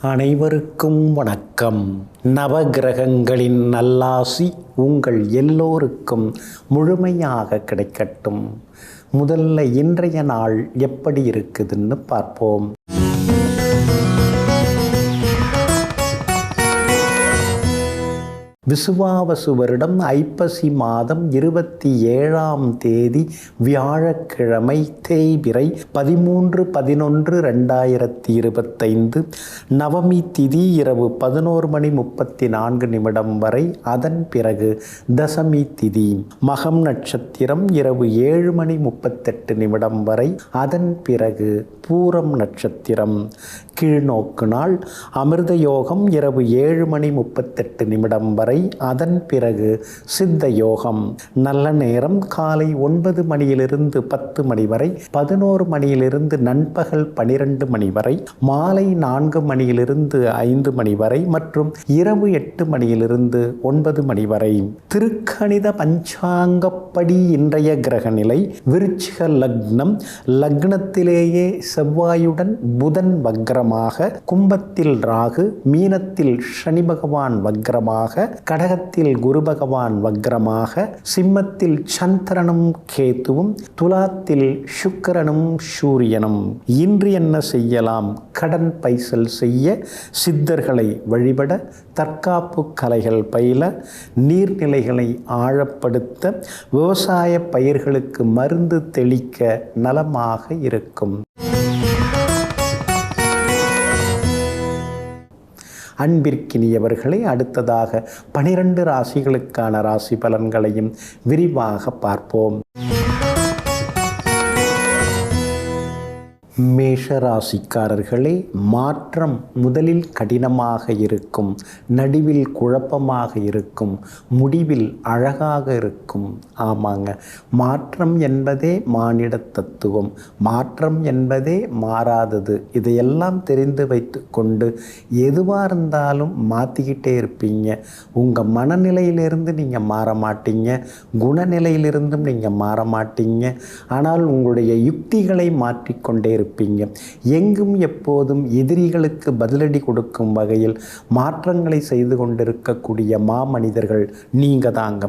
அனைவருக்கும் வணக்கம். நவகிரகங்களின் நல்லாசி உங்கள் எல்லோருக்கும் முழுமையாக கிடைக்கட்டும். முதல்ல இன்றைய நாள் எப்படி இருக்குதுன்னு பார்ப்போம். விசுவாவசு வருடம் ஐப்பசி மாதம் 27ஆம் தேதி வியாழக்கிழமை தேய்பிறை 13/11/2025 நவமி திதி இரவு 11:34 வரை. அதன் பிறகு தசமி திதி மகம் நட்சத்திரம் இரவு 7:38 வரை. அதன் பிறகு பூரம் நட்சத்திரம் கீழ்நோக்கு நாள். அமிர்த யோகம் இரவு 7:38 வரை. அதன் பிறகு சித்த யோகம். நல்ல நேரம் காலை 9 மணியிலிருந்து 10 மணி வரை, 11 மணியிலிருந்து நண்பகல் 12 மணி வரை, மாலை 4 மணியிலிருந்து 5 மணி வரை மற்றும் இரவு 8 மணியிலிருந்து 9 மணி வரை. திருக்கணித பஞ்சாங்கப்படி இன்றைய கிரக நிலை விருச்சிக லக்னம். லக்னத்திலேயே செவ்வாயுடன் புதன் வக்ரமாக, கும்பத்தில் ராகு, மீனத்தில் சனி பகவான் வக்ரமாக, கடகத்தில் குரு பகவான் வக்ரமாக, சிம்மத்தில் சந்திரனும் கேத்துவும், துலாத்தில் சுக்கிரனும் சூரியனும். இன்று என்ன செய்யலாம்? கடன் பைசல் செய்ய, சித்தர்களை வழிபட, தற்காப்பு கலைகள் பயில, நீர்நிலைகளை ஆழப்படுத்த, விவசாய பயிர்களுக்கு மருந்து தெளிக்க நலமாக இருக்கும். அன்பிற்கினியவர்களை, அடுத்ததாக 12 ராசிகளுக்கான ராசி பலன்களையும் விரிவாக பார்ப்போம். மேஷ ராசிக்காரர்களே, மாற்றம் முதலில் கடினமாக இருக்கும், நடுவில் குழப்பமாக இருக்கும், முடிவில் அழகாக இருக்கும். ஆமாங்க, மாற்றம் என்பதே மானிட தத்துவம், மாற்றம் என்பதே மாறாதது. இதையெல்லாம் தெரிந்து வைத்து கொண்டு எதுவாக இருந்தாலும் மாற்றிக்கிட்டே இருப்பீங்க. உங்கள் மனநிலையிலிருந்து நீங்கள் மாற மாட்டீங்க, குணநிலையிலிருந்தும் நீங்கள் மாற மாட்டீங்க. ஆனால் உங்களுடைய யுக்திகளை மாற்றிக்கொண்டே இருப்பீங்க. எங்கும் எப்போதும் எதிரிகளுக்கு பதிலடி கொடுக்கும் வகையில் மாற்றங்களை செய்து கொண்டிருக்கக்கூடிய மாமனிதர்கள் நீங்க தாங்க.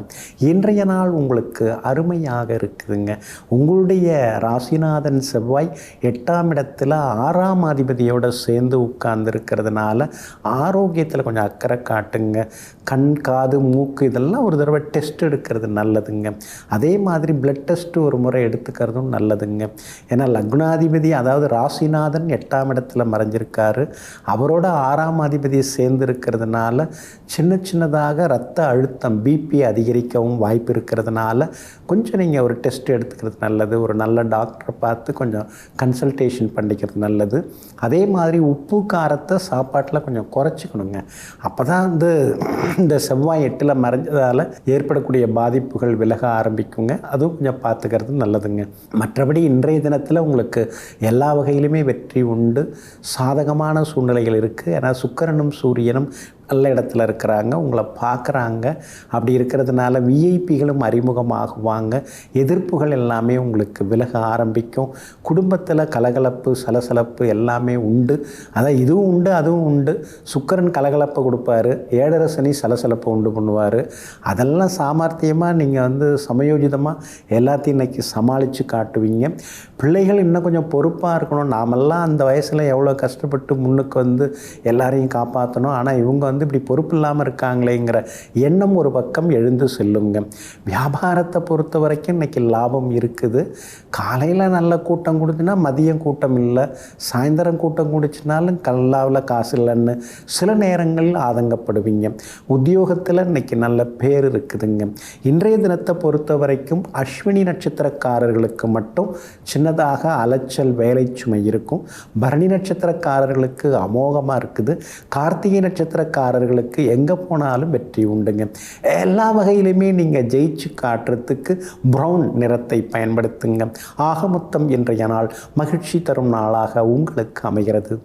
இன்றைய நாள் உங்களுக்கு அருமையாக இருக்குதுங்க. உங்களுடைய ராசிநாதன் செவ்வாய் 8ஆம் இடத்துல 6ஆம் அதிபதியோட சேர்ந்து உட்கார்ந்து இருக்கிறதுனால ஆரோக்கியத்தில் கொஞ்சம் அக்கறை காட்டுங்க. கண், காது, மூக்கு இதெல்லாம் ஒரு தடவை டெஸ்ட் எடுக்கிறது நல்லதுங்க. அதே மாதிரி பிளட் டெஸ்ட் ஒரு முறை எடுத்துக்கிறதும் நல்லதுங்க. ஏன்னா லக்னாதிபதி, அதாவது ராசிநாதன் 8ஆம் இடத்துல மறைஞ்சிருக்காரு. அவரோட 6ஆம் அதிபதியை சேர்ந்து இருக்கிறதுனால சின்னதாக இரத்த அழுத்தம், பிபி அதிகரிக்கவும் வாய்ப்பு இருக்கிறதுனால கொஞ்சம் நீங்கள் ஒரு டெஸ்ட் எடுத்துக்கிறது நல்லது. ஒரு நல்ல டாக்டரை பார்த்து கொஞ்சம் கன்சல்டேஷன் பண்ணிக்கிறது நல்லது. அதே மாதிரி உப்பு காரத்தை சாப்பாட்டில் கொஞ்சம் குறைச்சிக்கணுங்க. அப்போ தான் இந்த செவ்வாய் 8ல் மறைஞ்சதால் ஏற்படக்கூடிய பாதிப்புகள் விலக ஆரம்பிக்குங்க. அதுவும் கொஞ்சம் பார்த்துக்கிறது நல்லதுங்க. மற்றபடி இன்றைய தினத்தில் உங்களுக்கு எல்லா வகையிலுமே வெற்றி உண்டு. சாதகமான சூழ்நிலைகள் இருக்குது. ஏன்னா சுக்கிரனும் சூரியனும் நல்ல இடத்துல இருக்கிறாங்க, உங்களை பார்க்குறாங்க. அப்படி இருக்கிறதுனால விஐபிகளும் அறிமுகமாகுவாங்க. எதிர்ப்புகள் எல்லாமே உங்களுக்கு விலக ஆரம்பிக்கும். குடும்பத்தில் கலகலப்பு, சலசலப்பு எல்லாமே உண்டு. அதான் இதுவும் உண்டு, அதுவும் உண்டு. சுக்கிரன் கலகலப்பை கொடுப்பாரு, 7.5 சனி சலசலப்பை உண்டு பண்ணுவார். அதெல்லாம் சாமர்த்தியமாக நீங்கள் சமயோஜிதமாக எல்லாத்தையும் இன்றைக்கி சமாளித்து காட்டுவீங்க. பிள்ளைகள் இன்னும் கொஞ்சம் பொறுப்பாக இருக்கணும். நாமெல்லாம் அந்த வயசில் எவ்வளோ கஷ்டப்பட்டு முன்னுக்கு எல்லாரையும் காப்பாற்றணும். ஆனால் இவங்க இப்படி பொறுப்பு இல்லாமல் இருக்காங்களேங்கிற எண்ணம் ஒரு பக்கம் எழுந்து செல்லுங்க. வியாபாரத்தை பொறுத்த வரைக்கும் இன்றைக்கி லாபம் இருக்குது. காலையில் நல்ல கூட்டம் கொடுத்துன்னா மதியம் கூட்டம் இல்லை, சாயந்தரம் கூட்டம் குடிச்சினாலும் கல்லாவில் காசு இல்லைன்னு சில நேரங்களில் ஆதங்கப்படுவீங்க. உத்தியோகத்தில் இன்றைக்கி நல்ல பேர் இருக்குதுங்க. இன்றைய தினத்தை பொறுத்த வரைக்கும் அஸ்வினி நட்சத்திரக்காரர்களுக்கு மட்டும் சின்னதாக அலைச்சல், வேலை சுமை இருக்கும். பரணி நட்சத்திரக்காரர்களுக்கு அமோகமாக இருக்குது. கார்த்திகை நட்சத்திரக்காரர்களுக்கு எங்கே போனாலும் வெற்றி உண்டுங்க. எல்லா வகையிலுமே நீங்கள் ஜெயிச்சு காட்டுறதுக்கு ப்ரௌன் நிறத்தை பயன்படுத்துங்க. ஆக மொத்தம் இன்றைய நாள் மகிழ்ச்சி தரும் நாளாக உங்களுக்கு அமைகிறது.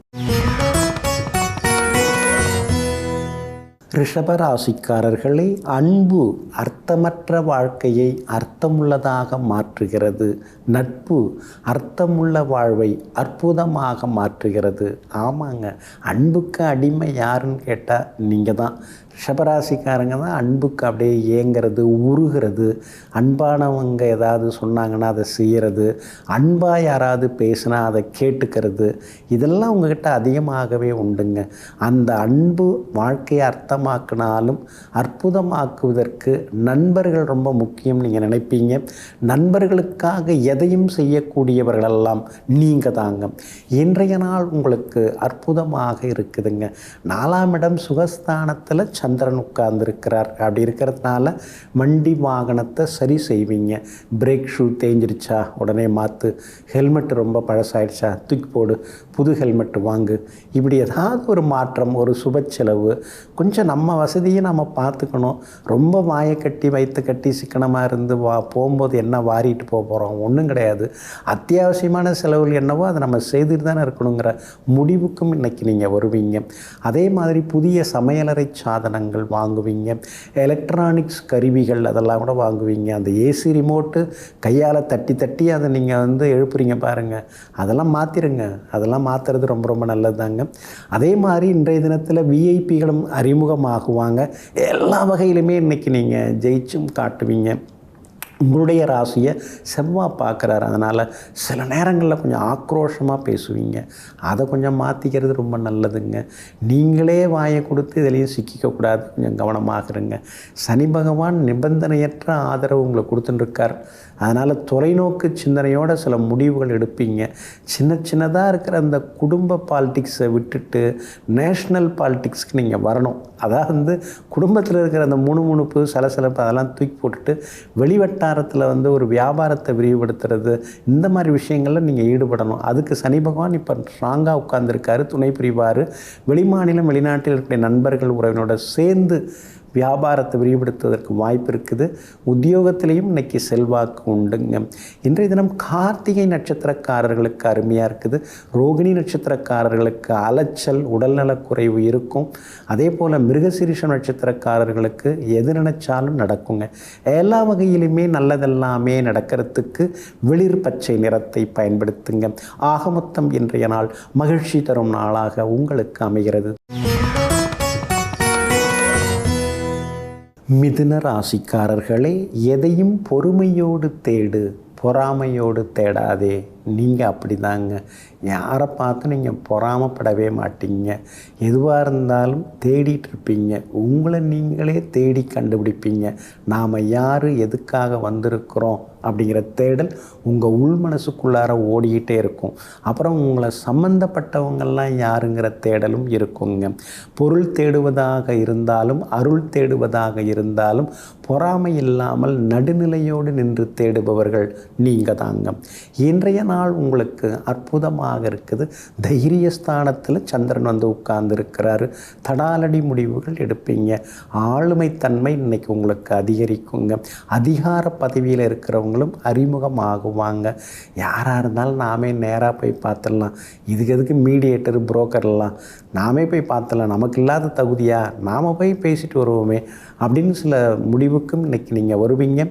ரிஷபராசிக்காரர்களே, அன்பு அர்த்தமற்ற வாழ்க்கையை அர்த்தமுள்ளதாக மாற்றுகிறது. நட்பு அர்த்தமுள்ள வாழ்வை அற்புதமாக மாற்றுகிறது. ஆமாங்க, அன்புக்கு அடிமை யாருன்னு கேட்டால் நீங்கள் தான். ரிஷபராசிக்காரங்க தான் அன்புக்கு அப்படியே ஏங்கிறது, உருகிறது. அன்பானவங்க ஏதாவது சொன்னாங்கன்னா அதை செய்கிறது, அன்பாக யாராவது பேசினா அதை கேட்டுக்கிறது, இதெல்லாம் உங்ககிட்ட அதிகமாகவே உண்டுங்க. அந்த அன்பு வாழ்க்கையை அர்த்தமாக்கினாலும் அற்புதமாக்குவதற்கு நண்பர்கள் ரொம்ப முக்கியம் நீங்கள் நினைப்பீங்க. நண்பர்களுக்காக எதையும் செய்யக்கூடியவர்களெல்லாம் நீங்கள் தாங்க. இன்றைய நாள் உங்களுக்கு அற்புதமாக இருக்குதுங்க. 4ஆம் இடம் சுகஸ்தானத்தில் சந்திரன் உட்கார்ந்துருக்கிறார். அப்படி இருக்கிறதுனால வண்டி வாகனத்தை சரி செய்வீங்க. பிரேக் ஷூ தேஞ்சிருச்சா உடனே மாற்று, ஹெல்மெட் ரொம்ப பழசாயிடுச்சா தூக்கி போடு, புது ஹெல்மெட்டு வாங்கு. இப்படி ஏதாவது ஒரு மாற்றம், ஒரு சுப செலவு. கொஞ்சம் நம்ம வசதியை நம்ம பார்த்துக்கணும். ரொம்ப வாயை கட்டி வயிற்று கட்டி சிக்கனமாக இருந்து போகும்போது என்ன வாரிட்டு போகிறோம், ஒன்றும் கிடையாது. அத்தியாவசியமான செலவுகள் என்னவோ அதை நம்ம செய்துட்டு தானே இருக்கணுங்கிற முடிவுக்கும் இன்றைக்கி நீங்கள் வருவீங்க. அதே மாதிரி புதிய சமையலறை சாதனங்கள் வாங்குவீங்க. எலக்ட்ரானிக்ஸ் கருவிகள் அதெல்லாம் கூட வாங்குவீங்க. அந்த ஏசி ரிமோட்டு கையால் தட்டி தட்டி அதை நீங்கள் எழுப்புறீங்க பாருங்கள், அதெல்லாம் மாற்றிடுங்க. அதெல்லாம் மாற்றுறது ரொம்ப ரொம்ப நல்லது தாங்க. அதே மாதிரி இன்றைய தினத்தில் விஐபிகளும் அறிமுகமாகுவாங்க. எல்லா வகையிலுமே இன்றைக்கி நீங்கள் ஜெயிச்சும் காட்டுவீங்க. உங்களுடைய ராசியை செவ்வாய் பார்க்குறாரு. அதனால் சில நேரங்களில் கொஞ்சம் ஆக்ரோஷமாக பேசுவீங்க. அதை கொஞ்சம் மாற்றிக்கிறது ரொம்ப நல்லதுங்க. நீங்களே வாயை கொடுத்து இதுலேயும் சிக்கிக்கக்கூடாது, கொஞ்சம் கவனமாக இருங்க. சனி பகவான் நிபந்தனையற்ற ஆதரவு உங்களுக்கு கொடுத்துட்டுருக்கார். அதனால் தொலைநோக்கு சிந்தனையோடு சில முடிவுகள் எடுப்பீங்க. சின்னதாக இருக்கிற அந்த குடும்ப பாலிட்டிக்ஸை விட்டுட்டு நேஷ்னல் பாலிட்டிக்ஸ்க்கு நீங்கள் வரணும். அதாவது குடும்பத்தில் இருக்கிற அந்த முணுமுணுப்பு, சலசலப்பு அதெல்லாம் தூக்கி போட்டுட்டு வெளிவட்டாரத்தில் ஒரு வியாபாரத்தை விரிவுபடுத்துறது, இந்த மாதிரி விஷயங்களில் நீங்கள் ஈடுபடணும். அதுக்கு சனி பகவான் இப்போ ஸ்ட்ராங்காக உட்கார்ந்துருக்காரு, துணை புரிவார். வெளிமாநிலம் வெளிநாட்டில் இருக்கிற நண்பர்கள் உறவினோட சேர்ந்து வியாபாரத்தை விரிவுபடுத்துவதற்கு வாய்ப்பு இருக்குது. உத்தியோகத்திலையும் இன்றைக்கி செல்வாக்கு உண்டுங்க. இன்றைய தினம் கார்த்திகை நட்சத்திரக்காரர்களுக்கு அருமையாக இருக்குது. ரோகிணி நட்சத்திரக்காரர்களுக்கு அலைச்சல், உடல்நலக்குறைவு இருக்கும். அதே போல் மிருகசீரிஷம் நட்சத்திரக்காரர்களுக்கு எது நினைச்சாலும் நடக்குங்க. எல்லா வகையிலுமே நல்லதெல்லாமே நடக்கிறதுக்கு வெளிர் பச்சை நிறத்தை பயன்படுத்துங்க. ஆக மொத்தம் இன்றைய நாள் மகிழ்ச்சி தரும் நாளாக உங்களுக்கு அமைகிறது. மிதுன ராசிக்காரர்களே, எதையும் பொறுமையோடு தேடு, பொறாமையோடு தேடாதே. நீங்கள் அப்படி தாங்க. யாரை பார்த்து நீங்கள் பொறாமப்படவே மாட்டீங்க. எதுவாக இருந்தாலும் தேடிட்டு இருப்பீங்க. உங்களை நீங்களே தேடி கண்டுபிடிப்பீங்க. நாம் யார், எதுக்காக வந்திருக்கிறோம் அப்படிங்கிற தேடல் உங்கள் உள் மனசுக்குள்ளார ஓடிக்கிட்டே இருக்கும். அப்புறம் உங்களை சம்பந்தப்பட்டவங்கள்லாம் யாருங்கிற தேடலும் இருக்குங்க. பொருள் தேடுவதாக இருந்தாலும் அருள் தேடுவதாக இருந்தாலும் பொறாமை இல்லாமல் நடுநிலையோடு நின்று தேடுபவர்கள் நீங்கள் தாங்க. இன்றைய நாள் உங்களுக்கு அற்புதமாக இருக்குது. தைரியஸ்தானத்தில் சந்திரன் உட்கார்ந்துருக்கிறாரு. தடாலடி முடிவுகள் எடுப்பீங்க. ஆளுமைத்தன்மை இன்னைக்கு உங்களுக்கு அதிகரிக்குங்க. அதிகார பதவியில் இருக்கிறவங்களும் அறிமுகமாகுவாங்க. யாராக இருந்தாலும் நாமே நேராக போய் பார்த்துடலாம். இதுக்கு எதுக்கு மீடியேட்டர், புரோக்கர்லாம், நாமே போய் பார்த்துடலாம். நமக்கு இல்லாத தகுதியா, நாம் போய் பேசிட்டு வருவோமே அப்படின்னு சில முடிவுக்கும் இன்றைக்கி நீங்கள் வருவீங்க.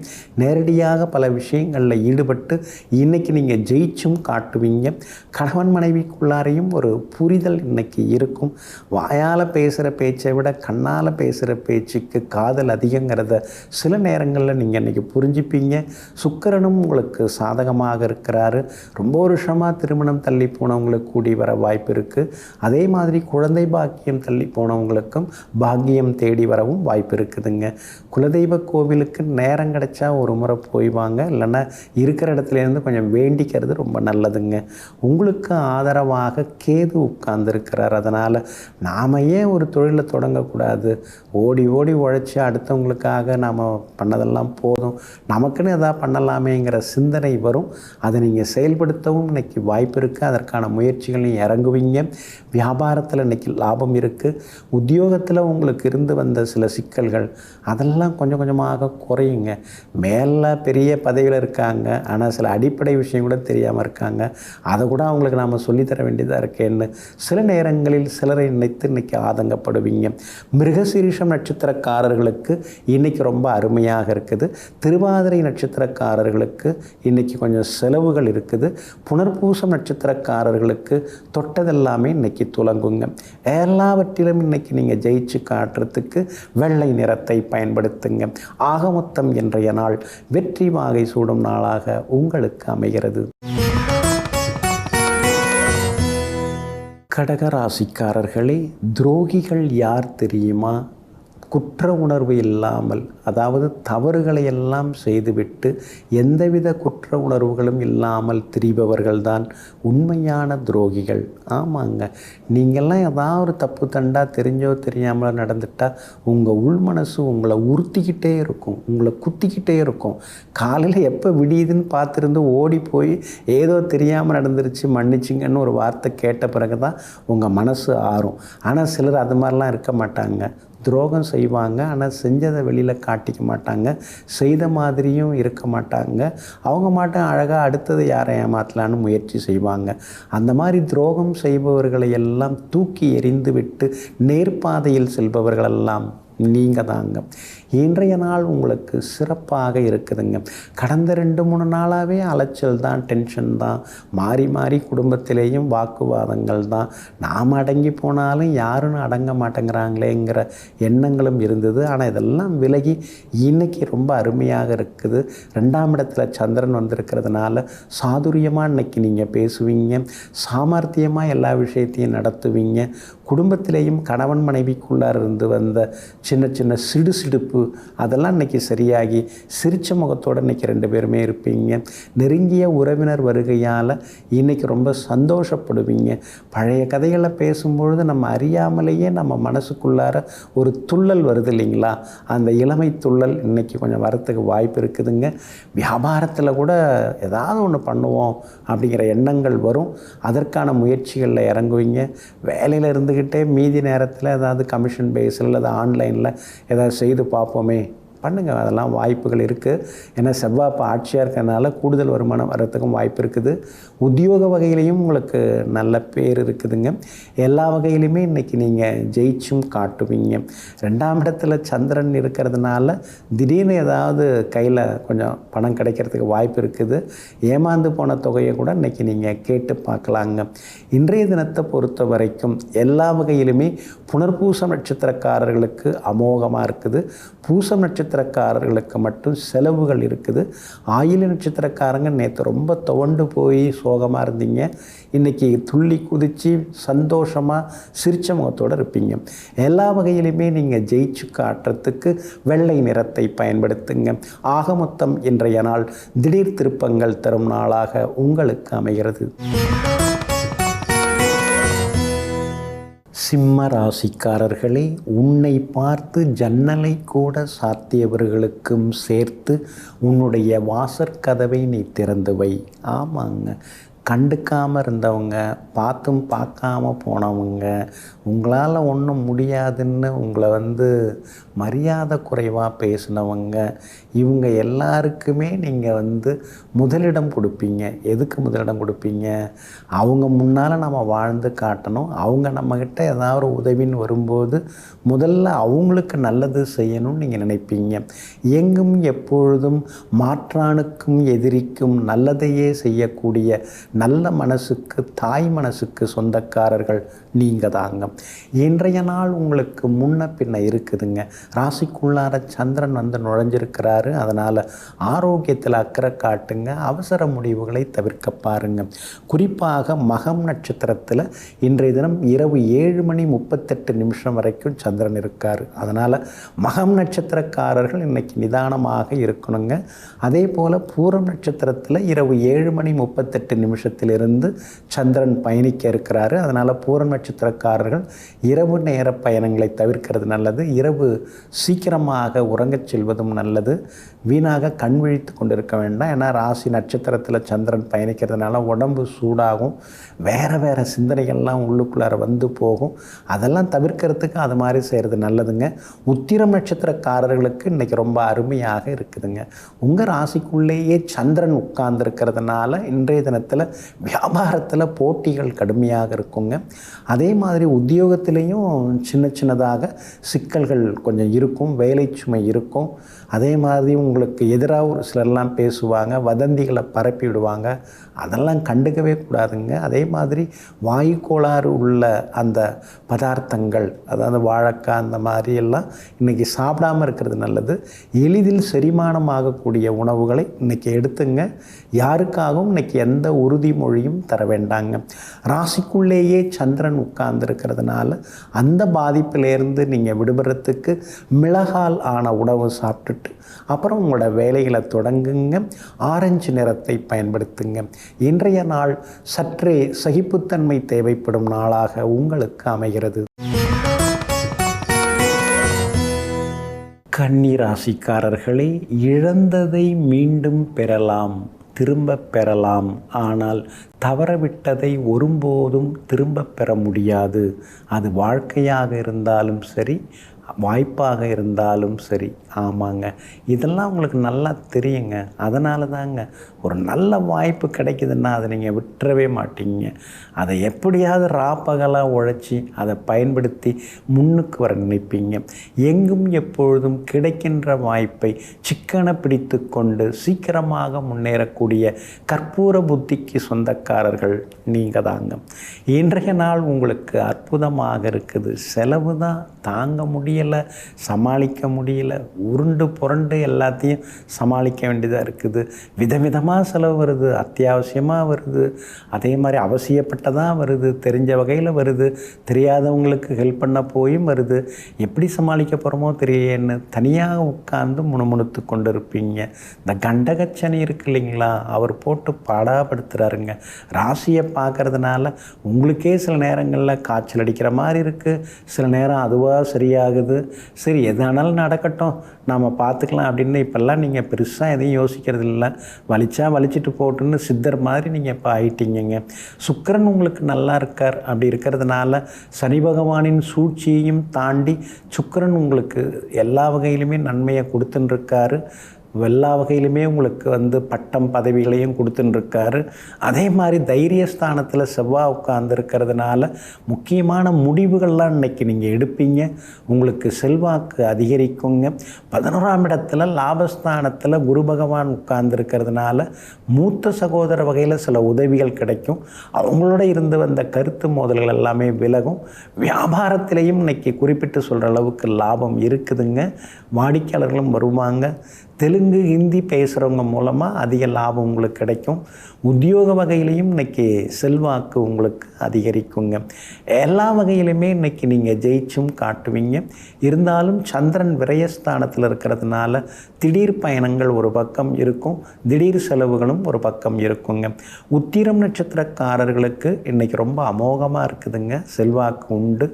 நேரடியாக பல விஷயங்களில் ஈடுபட்டு இன்றைக்கி நீங்கள் ஜெயிச்சும் காட்டுவீங்க. கணவன் மனைவிக்குள்ளாரையும் ஒரு புரிதல் இன்றைக்கி இருக்கும். வாயால் பேசுகிற பேச்சை விட கண்ணால் பேசுகிற பேச்சுக்கு காதல் அதிகங்கிறத சில நேரங்களில் நீங்கள் இன்றைக்கி புரிஞ்சுப்பீங்க. சுக்கிரனும் உங்களுக்கு சாதகமாக இருக்கிறாரு. ரொம்ப வருஷமாக திருமணம் தள்ளி போனவங்களுக்கு கூடி வர வாய்ப்பு இருக்குது. அதே மாதிரி குழந்தை பாக்கியம் தள்ளி போனவங்களுக்கும் பாக்கியம் தேடி வரவும் வாய்ப்பு இருக்குதுங்க. குலதெய்வ கோவிலுக்கு நேரம் கிடைச்சா ஒரு முறை போய் வாங்க. இல்லைன்னா இருக்கிற இடத்துலேருந்து கொஞ்சம் வேண்டிக்கிறது ரொம்ப நல்லதுங்க. உங்களுக்கு ஆதரவாக கேது உட்கார்ந்துருக்கிறார். அதனால் நாம் ஏன் ஒரு தொழிலை தொடங்கக்கூடாது? ஓடி ஓடி உழைச்சி அடுத்தவங்களுக்காக நாம் பண்ணதெல்லாம் போதும், நமக்குன்னு எதாவது பண்ணலாமேங்கிற சிந்தனை வரும். அதை நீங்கள் செயல்படுத்தவும் இன்றைக்கி வாய்ப்பு இருக்குது. அதற்கான முயற்சிகளையும் இறங்குவீங்க. வியாபாரத்தில் இன்றைக்கி லாபம் இருக்குது. உத்தியோகத்தில் உங்களுக்கு இருந்து வந்த சில சிக்கல்கள் அதெல்லாம் கொஞ்சம் கொஞ்சமாக குறையுங்க. மேலே பெரிய பதவியில் இருக்காங்க, ஆனால் சில அடிப்படை விஷயம் கூட தெரியாமல் இருக்காங்க. அதை கூட அவங்களுக்கு நாம் சொல்லித்தர வேண்டியதாக இருக்கேன்னு சில நேரங்களில் சிலரை நினைத்து இன்றைக்கி ஆதங்கப்படுவீங்க. மிருகசீரிஷம் நட்சத்திரக்காரர்களுக்கு இன்றைக்கி ரொம்ப அருமையாக இருக்குது. திருவாதிரை நட்சத்திரக்காரர்களுக்கு இன்றைக்கி கொஞ்சம் செலவுகள் இருக்குது. புனர்பூசம் நட்சத்திரக்காரர்களுக்கு தொட்டதெல்லாமே இன்றைக்கி துலங்குங்க. எல்லாவற்றிலும் இன்றைக்கி நீங்கள் ஜெயிச்சு காட்டுறதுக்கு வெள்ளை நிறத்தை பயன்படுத்துங்க. ஆக மொத்தம் இன்றைய நாள் வெற்றி வாகை சூடும் நாளாக உங்களுக்கு அமைகிறது. கடகராசிக்காரர்களே, துரோகிகள் யார் தெரியுமா? குற்ற உணர்வு இல்லாமல், அதாவது தவறுகளை எல்லாம் செய்துவிட்டு எந்தவித குற்ற உணர்வுகளும் இல்லாமல் திரிபவர்கள்தான் உண்மையான துரோகிகள். ஆமாங்க, நீங்கள்லாம் ஏதாவது ஒரு தப்பு தண்டா தெரிஞ்சோ தெரியாமலோ நடந்துட்டால் உங்கள் உள்மனசு உங்களை உறுத்திக்கிட்டே இருக்கும், உங்களை குத்திக்கிட்டே இருக்கும். காலையில் எப்போ விடியுதுன்னு பார்த்துருந்து ஓடி போய் ஏதோ தெரியாமல் நடந்துருச்சு மன்னிச்சிங்கன்னு ஒரு வார்த்தை கேட்ட பிறகு தான் உங்கள் மனசு ஆறும். ஆனால் சிலர் அது மாதிரிலாம் இருக்க மாட்டாங்க. துரோகம் செய்வாங்க, ஆனால் செஞ்சதை வெளியில் காட்டிக்க மாட்டாங்க, செய்த மாதிரியும் இருக்க மாட்டாங்க. அவங்க மாட்டும் அழகாக அடுத்தது யாரை ஏமாற்றலான்னு முயற்சி செய்வாங்க. அந்த மாதிரி துரோகம் செய்பவர்களை எல்லாம் தூக்கி எறிந்து விட்டு நேர்பாதையில் செல்பவர்களெல்லாம் நீங்கள் தாங்க. இன்றைய நாள் உங்களுக்கு சிறப்பாக இருக்குதுங்க. கடந்த 2-3 நாளாகவே அலைச்சல் தான், டென்ஷன் தான், மாறி மாறி குடும்பத்திலேயும் வாக்குவாதங்கள் தான். நாம் அடங்கி போனாலும் யாரும் அடங்க மாட்டேங்கிறாங்களேங்கிற எண்ணங்களும் இருந்தது. ஆனால் இதெல்லாம் விலகி இன்றைக்கி ரொம்ப அருமையாக இருக்குது. 2ஆம் இடத்துல சந்திரன் வந்திருக்கிறதுனால சாதுரியமாக இன்றைக்கி நீங்கள் பேசுவீங்க, சாமர்த்தியமாக எல்லா விஷயத்தையும் நடத்துவீங்க. குடும்பத்திலேயும் கணவன் மனைவிக்குள்ளார இருந்து வந்த சின்ன சின்ன சிடுசிடுப்பு அதெல்லாம் இன்றைக்கி சரியாகி சிரித்த முகத்தோடு இன்றைக்கி 2 பேருமே இருப்பீங்க. நெருங்கிய உறவினர் வருகையால் இன்றைக்கி ரொம்ப சந்தோஷப்படுவீங்க. பழைய கதைகளை பேசும்பொழுது நம்ம அறியாமலேயே நம்ம மனசுக்குள்ளார ஒரு துள்ளல் வருது இல்லைங்களா? அந்த இளமை துள்ளல் இன்றைக்கி கொஞ்சம் வரத்துக்கு வாய்ப்பு இருக்குதுங்க. வியாபாரத்தில் கூட ஏதாவது ஒன்று பண்ணுவோம் அப்படிங்கிற எண்ணங்கள் வரும். அதற்கான முயற்சிகளில் இறங்குவீங்க. வேலையில் இருந்துக்கிட்டே மீதி நேரத்தில் ஏதாவது கமிஷன் பேஸில் அல்லது ஆன்லைனில் ஏதாவது செய்து பார்ப்போமே, பண்ணுங்கள். அதெல்லாம் வாய்ப்புகள் இருக்குது. ஏன்னா செவ்வாய் இப்போ ஆட்சியாக இருக்கிறதுனால கூடுதல் வருமானம் வர்றதுக்கும் வாய்ப்பு இருக்குது. உத்தியோக வகையிலையும் உங்களுக்கு நல்ல பேர் இருக்குதுங்க. எல்லா வகையிலுமே இன்றைக்கி நீங்கள் ஜெயிச்சும் காட்டுவீங்க. 2ஆம் இடத்துல சந்திரன் இருக்கிறதுனால திடீர்னு ஏதாவது கையில் கொஞ்சம் பணம் கிடைக்கிறதுக்கு வாய்ப்பு இருக்குது. ஏமாந்து போன தொகையை கூட இன்றைக்கி நீங்கள் கேட்டு பார்க்கலாங்க. இன்றைய தினத்தை பொறுத்த வரைக்கும் எல்லா வகையிலுமே புனர்பூசம் நட்சத்திரக்காரர்களுக்கு அமோகமாக இருக்குது. பூசம் நட்சத்திரக்காரர்களுக்கு மட்டும் செலவுகள் இருக்குது. ஆயில நட்சத்திரக்காரங்க நேற்று ரொம்ப துவண்டு போய் சோகமாக இருந்தீங்க. இன்றைக்கி துள்ளி குதித்து சந்தோஷமாக சிரிச்ச முகத்தோடு இருப்பீங்க. எல்லா வகையிலுமே நீங்கள் ஜெயிச்சு காட்டுறதுக்கு வெள்ளை நிறத்தை பயன்படுத்துங்க. ஆக மொத்தம் இன்றைய நாள் திடீர் திருப்பங்கள் தரும் நாளாக உங்களுக்கு அமைகிறது. சிம்ம ராசிக்காரர்களே, உன்னை பார்த்து ஜன்னலை கூட சாத்தியவர்களுக்கும் சேர்த்து உன்னுடைய வாசற்கதவை நீ திறந்து வை. ஆமாங்க, கண்டுக்காமல் இருந்தவங்க, பார்த்தும் பார்க்காம போனவங்க, உங்களால் ஒன்றும் முடியாதுன்னு உங்களை மரியாதை குறைவாக பேசினவங்க, இவங்க எல்லாருக்குமே நீங்கள் முதலிடம் கொடுப்பீங்க. எதுக்கு முதலிடம் கொடுப்பீங்க? அவங்க முன்னால் நம்ம வாழ்ந்து காட்டணும். அவங்க நம்மக்கிட்ட ஏதாவது ஒரு உதவின்னு வரும்போது முதல்ல அவங்களுக்கு நல்லது செய்யணும்னு நீங்கள் நினைப்பீங்க. எங்கும் எப்பொழுதும் மாற்றானுக்கும் எதிரிக்கும் நல்லதையே செய்யக்கூடிய நல்ல மனசுக்கு, தாய் மனசுக்கு சொந்தக்காரர்கள் நீங்கள் தாங்க. இன்றைய நாள் உங்களுக்கு முன்ன பின்ன இருக்குதுங்க. ராசிக்குள்ளார சந்திரன் நுழைஞ்சிருக்கிறாரு. அதனால் ஆரோக்கியத்தில் அக்கறை காட்டுங்க. அவசர முடிவுகளை தவிர்க்க பாருங்க. குறிப்பாக மகம் நட்சத்திரத்தில் இன்றைய தினம் இரவு 7:38 வரைக்கும் சந்திரன் இருக்கார். அதனால் மகம் நட்சத்திரக்காரர்கள் இன்றைக்கி நிதானமாக இருக்கணுங்க. அதே போல் பூரம் நட்சத்திரத்தில் இரவு 7:38 நட்சத்திரத்திலிருந்து சந்திரன் பயணிக்க இருக்கிறாரு. அதனால் பூரம் நட்சத்திரக்காரர்கள் இரவு நேர பயணங்களை தவிர்க்கிறது நல்லது. இரவு சீக்கிரமாக உறங்கச் செல்வதும் நல்லது. வீணாக கண் விழித்து கொண்டிருக்க வேண்டாம். ஏன்னா ராசி நட்சத்திரத்தில் சந்திரன் பயணிக்கிறதுனால உடம்பு சூடாகும், வேறு சிந்தனைகள்லாம் உள்ளுக்குள்ளார வந்து போகும். அதெல்லாம் தவிர்க்கிறதுக்கு அது மாதிரி செய்கிறது நல்லதுங்க. உத்திரம் நட்சத்திரக்காரர்களுக்கு இன்றைக்கி ரொம்ப அருமையாக இருக்குதுங்க. உங்கள் ராசிக்குள்ளேயே சந்திரன் உட்கார்ந்துருக்கிறதுனால இன்றைய தினத்தில் வியாபாரத்தில் போட்டிகள் கடுமையாக இருக்குங்க. அதே மாதிரி உத்தியோகத்திலையும் சின்னதாக சிக்கல்கள் கொஞ்சம் இருக்கும், வேலை சுமை இருக்கும். அதே மாதிரி உங்களுக்கு எதிராக ஒரு சிலர்லாம் பேசுவாங்க, வதந்திகளை பரப்பி விடுவாங்க. அதெல்லாம் கண்டுக்கவே கூடாதுங்க. அதே மாதிரி வாயு கோளாறு உள்ள அந்த பதார்த்தங்கள், அதாவது வாழைக்காய் அந்த மாதிரி எல்லாம் இன்றைக்கி சாப்பிடாமல் இருக்கிறது நல்லது. எளிதில் செரிமானமாகக்கூடிய உணவுகளை இன்றைக்கி எடுத்துங்க. யாருக்காகவும் இன்றைக்கி எந்த உறுதிமொழியும் தர வேண்டாங்க. ராசிக்குள்ளேயே சந்திரன் உட்கார்ந்துருக்கிறதுனால அந்த பாதிப்பிலேருந்து நீங்கள் விடுபடுறதுக்கு மிளகால் ஆன உணவு சாப்பிட்டுட்டு அப்புறம் உங்களோட வேலைகளை தொடங்குங்க. ஆரஞ்சு நிறத்தை பயன்படுத்துங்க. இன்றைய நாள் சற்றே சகிப்புத்தன்மை தேவைப்படும் நாளாக உங்களுக்கு அமைகிறது. கன்னி ராசிக்காரர்களே, இழந்ததை மீண்டும் பெறலாம், திரும்ப பெறலாம். ஆனால் தவறவிட்டதை ஒருபோதும் திரும்ப பெற முடியாது. அது வாழ்க்கையாக இருந்தாலும் சரி, வாய்ப்பாக இருந்தாலும் சரி. ஆமாங்க, இதெல்லாம் உங்களுக்கு நல்லா தெரியுங்க. அதனால தாங்க ஒரு நல்ல வாய்ப்பு கிடைக்குதுன்னா அதை நீங்கள் விட்டுறவே மாட்டீங்க. அதை எப்படியாவது ராப்பகலாக உழைச்சி அதை பயன்படுத்தி முன்னுக்கு வர நினைப்பீங்க. எங்கும் எப்பொழுதும் கிடைக்கின்ற வாய்ப்பை சிக்கன பிடித்து கொண்டு சீக்கிரமாக முன்னேறக்கூடிய கற்பூர புத்திக்கு சொந்தக்காரர்கள் நீங்கள் தாங்க. இன்றைய நாள் உங்களுக்கு அற்புதமாக இருக்குது. செலவு தான் தாங்க முடியலை, சமாளிக்க முடியல, உருண்டு புரண்டு எல்லாத்தையும் சமாளிக்க வேண்டியதாக இருக்குது. விதவிதமாக செலவு வருது, அத்தியாவசியமாக வருது, அதே மாதிரி அவசியப்பட்டதாக வருது, தெரிஞ்ச வகையில் வருது, தெரியாதவங்களுக்கு ஹெல்ப் பண்ண போயும் வருது. எப்படி சமாளிக்க போகிறோமோ தெரியன்னு தனியாக உட்கார்ந்து முணுமுணுத்து கொண்டு இருப்பீங்க. இந்த கண்டகச்சனி இருக்கு இல்லைங்களா, அவர் போட்டு பாடாப்படுத்துகிறாருங்க. ராசியை பார்க்கறதுனால உங்களுக்கே சில நேரங்களில் காய்ச்சல் அடிக்கிற மாதிரி இருக்குது, சில நேரம் அதுவாக சரியாகுது. சரி, எதானாலும் நடக்கட்டும், நாம் பார்த்துக்கலாம் அப்படின்னு இப்போல்லாம் நீங்கள் பெருசாக எதையும் யோசிக்கிறது இல்லை. வலிச்சா வலிச்சிட்டு போட்டுன்னு சித்தர் மாதிரி நீங்கள் இப்போ ஆயிட்டீங்க. சுக்கிரன் உங்களுக்கு நல்லா இருக்கார். அப்படி இருக்கிறதுனால சனி பகவானின் சூழ்ச்சியையும் தாண்டி சுக்கிரன் உங்களுக்கு எல்லா வகையிலுமே நன்மையை கொடுத்துன்னு இருக்காரு. எல்லா வகையிலுமே உங்களுக்கு பட்டம் பதவிகளையும் கொடுத்துட்டுருக்காரு. அதே மாதிரி தைரியஸ்தானத்தில் செவ்வாய் உட்கார்ந்துருக்கிறதுனால முக்கியமான முடிவுகள்லாம் இன்றைக்கி நீங்கள் எடுப்பீங்க. உங்களுக்கு செல்வாக்கு அதிகரிக்குங்க. 11ஆம் இடத்துல லாபஸ்தானத்தில் குரு பகவான் உட்கார்ந்துருக்கிறதுனால மூத்த சகோதர வகையில் சில உதவிகள் கிடைக்கும். அவங்களோட இருந்து வந்த கருத்து மோதல்கள் எல்லாமே விலகும். வியாபாரத்திலையும் இன்றைக்கி குறிப்பிட்டு சொல்கிற அளவுக்கு லாபம் இருக்குதுங்க. வாடிக்கையாளர்களும் வருவாங்க. தெலுங்கு ஹிந்தி பேசுகிறவங்க மூலமாக அதிக லாபம் உங்களுக்கு கிடைக்கும். உத்தியோக வகையிலையும் இன்றைக்கி செல்வாக்கு உங்களுக்கு அதிகரிக்குங்க. எல்லா வகையிலுமே இன்றைக்கி நீங்கள் ஜெயிச்சும் காட்டுவீங்க. இருந்தாலும் சந்திரன் விரயஸ்தானத்தில் இருக்கிறதுனால திடீர் பயணங்கள் ஒரு பக்கம் இருக்கும், திடீர் செலவுகளும் ஒரு பக்கம் இருக்குங்க. உத்திரம் நட்சத்திரக்காரர்களுக்கு இன்றைக்கி ரொம்ப அமோகமாக இருக்குதுங்க, செல்வாக்கு உண்டு.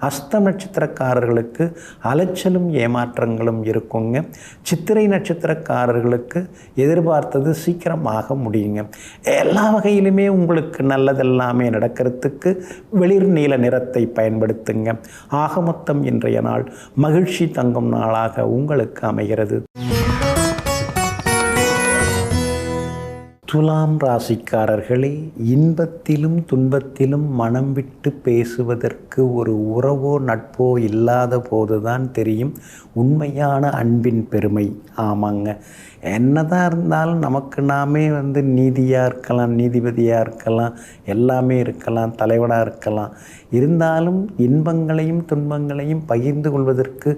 அஸ்தம் நட்சத்திரக்காரர்களுக்கு அலைச்சலும் ஏமாற்றங்களும் இருக்குங்க. சித்திரை நட்சத்திரக்காரர்களுக்கு எதிர்பார்த்தது சீக்கிரமாக முடியுங்க. எல்லா வகையிலுமே உங்களுக்கு நல்லதெல்லாமே நடக்கிறதுக்கு வெளிர் நீல நிறத்தை பயன்படுத்துங்க. ஆக மொத்தம் இன்றைய நாள் மகிழ்ச்சி தங்கும் நாளாக உங்களுக்கு அமைகிறது. துலாம் ராசிக்காரர்களே, இன்பத்திலும் துன்பத்திலும் மனம் விட்டு பேசுவதற்கு ஒரு உறவோ நட்போ இல்லாத போதுதான் தெரியும் உண்மையான அன்பின் பெருமை. ஆமாங்க, என்னதான் இருந்தாலும் நமக்கு நாமே நீதியாக இருக்கலாம், நீதிபதியாக இருக்கலாம், எல்லாமே இருக்கலாம், தலைவனாக இருக்கலாம். இருந்தாலும் இன்பங்களையும் துன்பங்களையும் பகிர்ந்து கொள்வதற்கு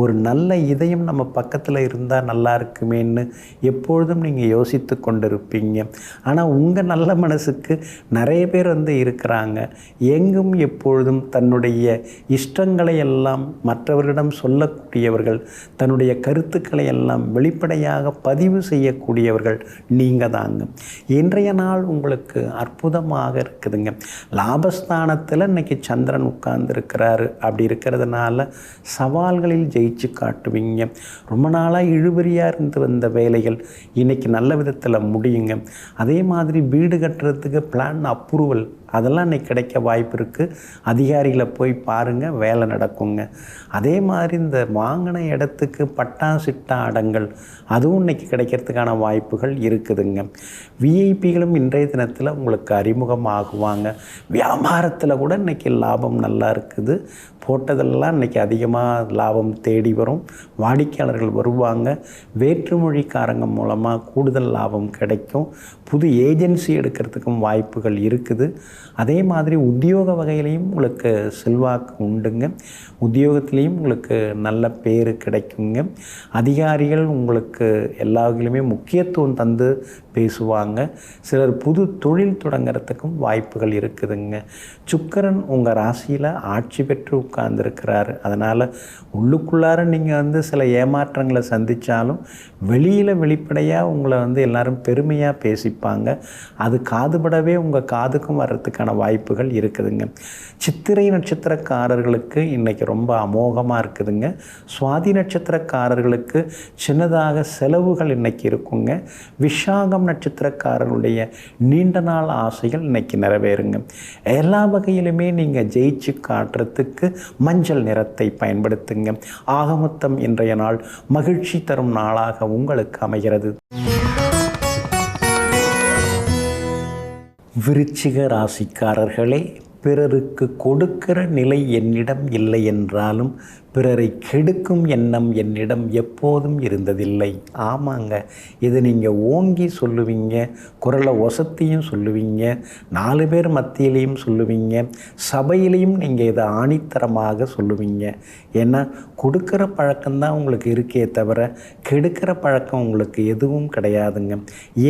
ஒரு நல்ல இதயம் நம்ம பக்கத்தில் இருந்தால் நல்லா இருக்குமேன்னு எப்பொழுதும் நீங்கள் யோசித்து கொண்டிருப்பீங்க. ஆனால் உங்கள் நல்ல மனசுக்கு நிறைய பேர் இருக்கிறாங்க. எங்கும் எப்பொழுதும் தன்னுடைய இஷ்டங்களை எல்லாம் மற்றவர்களிடம் சொல்லக்கூடியவர்கள், தன்னுடைய கருத்துக்களை எல்லாம் வெளிப்படையாக பதிவு செய்யக்கூடியவர்கள் நீங்கள் தாங்க. இன்றைய நாள் உங்களுக்கு அற்புதமாக இருக்குதுங்க. லாபஸ்தானத்தில் இன்றைக்கி சந்திரன் உட்கார்ந்துருக்கிறாரு. அப்படி இருக்கிறதுனால சவால்களில் ஜெயிச்சு காட்டுவீங்க. ரொம்ப நாளாக இழுபறியாக இருந்து வந்த வேலைகள் இன்றைக்கி நல்ல விதத்தில் முடியுங்க. அதே மாதிரி வீடு கட்டுறதுக்கு பிளான் அப்ரூவல் அதெல்லாம் இன்றைக்கி கிடைக்க வாய்ப்பு இருக்குது. அதிகாரிகளை போய் பாருங்கள், வேலை நடக்குங்க. அதே மாதிரி இந்த வாங்கின இடத்துக்கு பட்டா சிட்டா அடங்கல் அதுவும் இன்றைக்கி கிடைக்கிறதுக்கான வாய்ப்புகள் இருக்குதுங்க. விஐபிகளும் இன்றைய தினத்தில் உங்களுக்கு அறிமுகமாகுவாங்க. வியாபாரத்தில் கூட இன்றைக்கி லாபம் நல்லா இருக்குது. போட்டதெல்லாம் இன்றைக்கி அதிகமாக லாபம் தேடி வரும். வாடிக்கையாளர்கள் வருவாங்க. வேற்றுமொழிக்காரங்க மூலமாக கூடுதல் லாபம் கிடைக்கும். புது ஏஜென்சி எடுக்கிறதுக்கும் வாய்ப்புகள் இருக்குது. அதே மாதிரி உத்தியோக வகையிலையும் உங்களுக்கு செல்வாக்கு உண்டுங்க. உத்தியோகத்திலையும் உங்களுக்கு நல்ல பேர் கிடைக்குங்க. அதிகாரிகள் உங்களுக்கு எல்லா வகையிலுமே முக்கியத்துவம் தந்து பேசுவாங்க. சிலர் புது தொழில் தொடங்கிறதுக்கும் வாய்ப்புகள் இருக்குதுங்க. சுக்கிரன் உங்கள் ராசியில் ஆட்சி பெற்று உட்கார்ந்துருக்கிறாரு. அதனால் உள்ளுக்குள்ளார நீங்கள் சில ஏமாற்றங்களை சந்தித்தாலும் வெளியில் வெளிப்படையாக உங்களை எல்லோரும் பெருமையாக பேசிப்பாங்க. அது காதுபடவே உங்கள் காதுக்கும் வர்றதுக்கான வாய்ப்புகள் இருக்குதுங்க. சித்திரை நட்சத்திரக்காரர்களுக்கு இன்றைக்கி ரொம்ப அமோகமாக இருக்குதுங்க. சுவாதி நட்சத்திரக்காரர்களுக்கு சின்னதாக செலவுகள் இன்றைக்கி இருக்குங்க. விஷாகம் நட்சத்திரக்காரர்களுடைய நீண்ட நாள் ஆசைகள் இன்றைக்கி நிறைவேறுங்க. எல்லா வகையிலுமே நீங்கள் ஜெயிச்சு காட்டுறதுக்கு மஞ்சள் நிறத்தை பயன்படுத்துங்க. ஆகமொத்தம் இன்றைய நாள் மகிழ்ச்சி தரும் நாளாக உங்களுக்கு அமைகிறது. விருச்சிக ராசிக்காரர்களே, பிறருக்கு கொடுக்கிற நிலை என்னிடம் இல்லை என்றாலும் பிறரை கெடுக்கும் எண்ணம் என்னிடம் எப்போதும் இருந்ததில்லை. ஆமாங்க, இது நீங்கள் ஓங்கி சொல்லுவீங்க, குரலை ஒசத்தியும் சொல்லுவீங்க, 4 பேர் மத்தியிலையும் சொல்லுவீங்க, சபையிலையும் நீங்கள் இதை ஆணித்தரமாக சொல்லுவீங்க. ஏன்னா கொடுக்குற பழக்கம்தான் உங்களுக்கு இருக்கே தவிர கெடுக்கிற பழக்கம் உங்களுக்கு எதுவும் கிடையாதுங்க.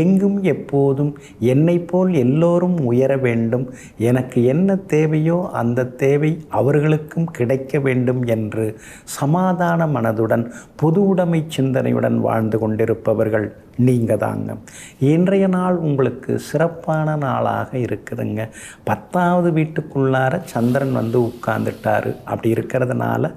எங்கும் எப்போதும் என்னை போல் எல்லோரும் உயர வேண்டும், எனக்கு என்ன தேவையோ அந்த தேவை அவர்களுக்கும் கிடைக்க வேண்டும் என்று சமாதான மனதுடன் பொது உடைமை சிந்தனையுடன் வாழ்ந்து கொண்டிருப்பவர்கள் நீங்கள் தாங்க. இன்றைய நாள் உங்களுக்கு சிறப்பான நாளாக இருக்குதுங்க. 10வது வீட்டுக்குள்ளார சந்திரன் உட்கார்ந்துட்டார். அப்படி இருக்கிறதுனால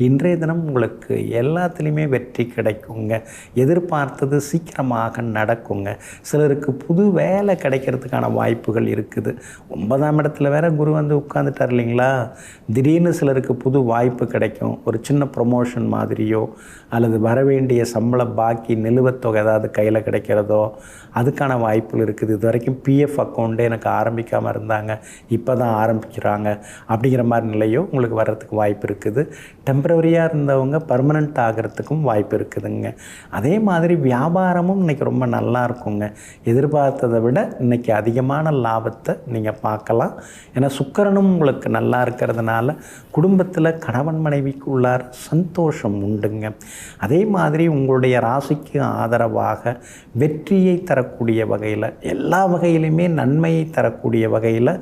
இன்றைய தினம் உங்களுக்கு எல்லாத்துலேயுமே வெற்றி கிடைக்குங்க. எதிர்பார்த்தது சீக்கிரமாக நடக்குங்க. சிலருக்கு புது வேலை கிடைக்கிறதுக்கான வாய்ப்புகள் இருக்குது. 9ஆம் இடத்துல வேற குரு உட்கார்ந்துட்டார் இல்லைங்களா. திடீர்னு சிலருக்கு புது வாய்ப்பு கிடைக்கும். ஒரு சின்ன ப்ரொமோஷன் மாதிரியோ அல்லது வரவேண்டிய சம்பள பாக்கி நிலுவத்தொகை ஏதாவது கையில் கிடைக்கிறதோ அதுக்கான வாய்ப்புகள் இருக்குது. இது வரைக்கும் பிஎஃப் அக்கௌண்ட்டே எனக்கு ஆரம்பிக்காமல் இருந்தாங்க, இப்போ தான் ஆரம்பிக்கிறாங்க அப்படிங்கிற மாதிரி நிலையோ உங்களுக்கு வர்றதுக்கு வாய்ப்பு இருக்குது. டெம்பரவரியாக இருந்தவங்க பர்மனெண்ட் ஆகிறதுக்கும் வாய்ப்பு இருக்குதுங்க. அதே மாதிரி வியாபாரமும் இன்றைக்கி ரொம்ப நல்லா இருக்குங்க. எதிர்பார்த்ததை விட இன்றைக்கி அதிகமான லாபத்தை நீங்கள் பார்க்கலாம். ஏன்னா சுக்கிரனும் உங்களுக்கு நல்லா இருக்கிறதுனால குடும்பத்தில் கணவன் மனைவிக்கு உள்ளார சந்தோஷம் உண்டுங்க. அதே மாதிரி உங்களுடைய ராசிக்கு ஆதரவாக வெற்றியை தரக்கூடிய வகையில், எல்லா வகையிலுமே நன்மையை தரக்கூடிய வகையில்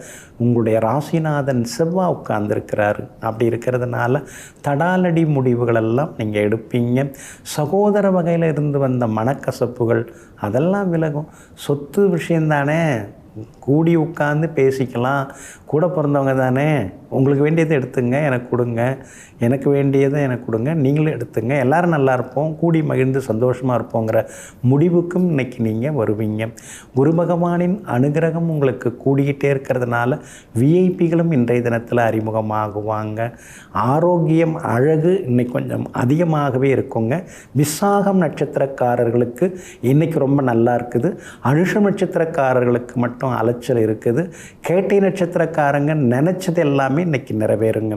உங்களுடைய ராசிநாதன் செவ்வாய் உட்கார்ந்துருக்கிறாரு. அப்படி இருக்கிறதுனால தடாலடி முடிவுகளெல்லாம் நீங்கள் எடுப்பீங்க. சகோதர வகையில் இருந்து வந்த மனக்கசப்புகள் அதெல்லாம் விலகும். சொத்து விஷயந்தானே, கூடி உட்கார்ந்து பேசிக்கலாம். கூட பிறந்தவங்க தானே, உங்களுக்கு வேண்டியதை எடுத்துங்க, எனக்கு கொடுங்க, எனக்கு வேண்டியதை எனக்கு கொடுங்க, நீங்களும் எடுத்துங்க, எல்லோரும் நல்லா இருப்போம், கூடி மகிழ்ந்து சந்தோஷமாக இருப்போங்கிற முடிவுக்கும் இன்றைக்கி நீங்கள் வருவீங்க. குரு பகவானின் அனுகிரகம் உங்களுக்கு கூடிக்கிட்டே இருக்கிறதுனால விஐபிகளும் இன்றைய தினத்தில் அறிமுகமாகுவாங்க. ஆரோக்கியம் அழகு இன்றைக்கி கொஞ்சம் அதிகமாகவே இருக்குங்க. விசாகம் நட்சத்திரக்காரர்களுக்கு இன்றைக்கி ரொம்ப நல்லா இருக்குது. அனுஷம் நட்சத்திரக்காரர்களுக்கு மட்டும் அலைச்சல் இருக்குது. கேட்டை நட்சத்திரக்காரங்க நினச்சது எல்லாமே இன்றைக்கி நிறைவேறுங்க.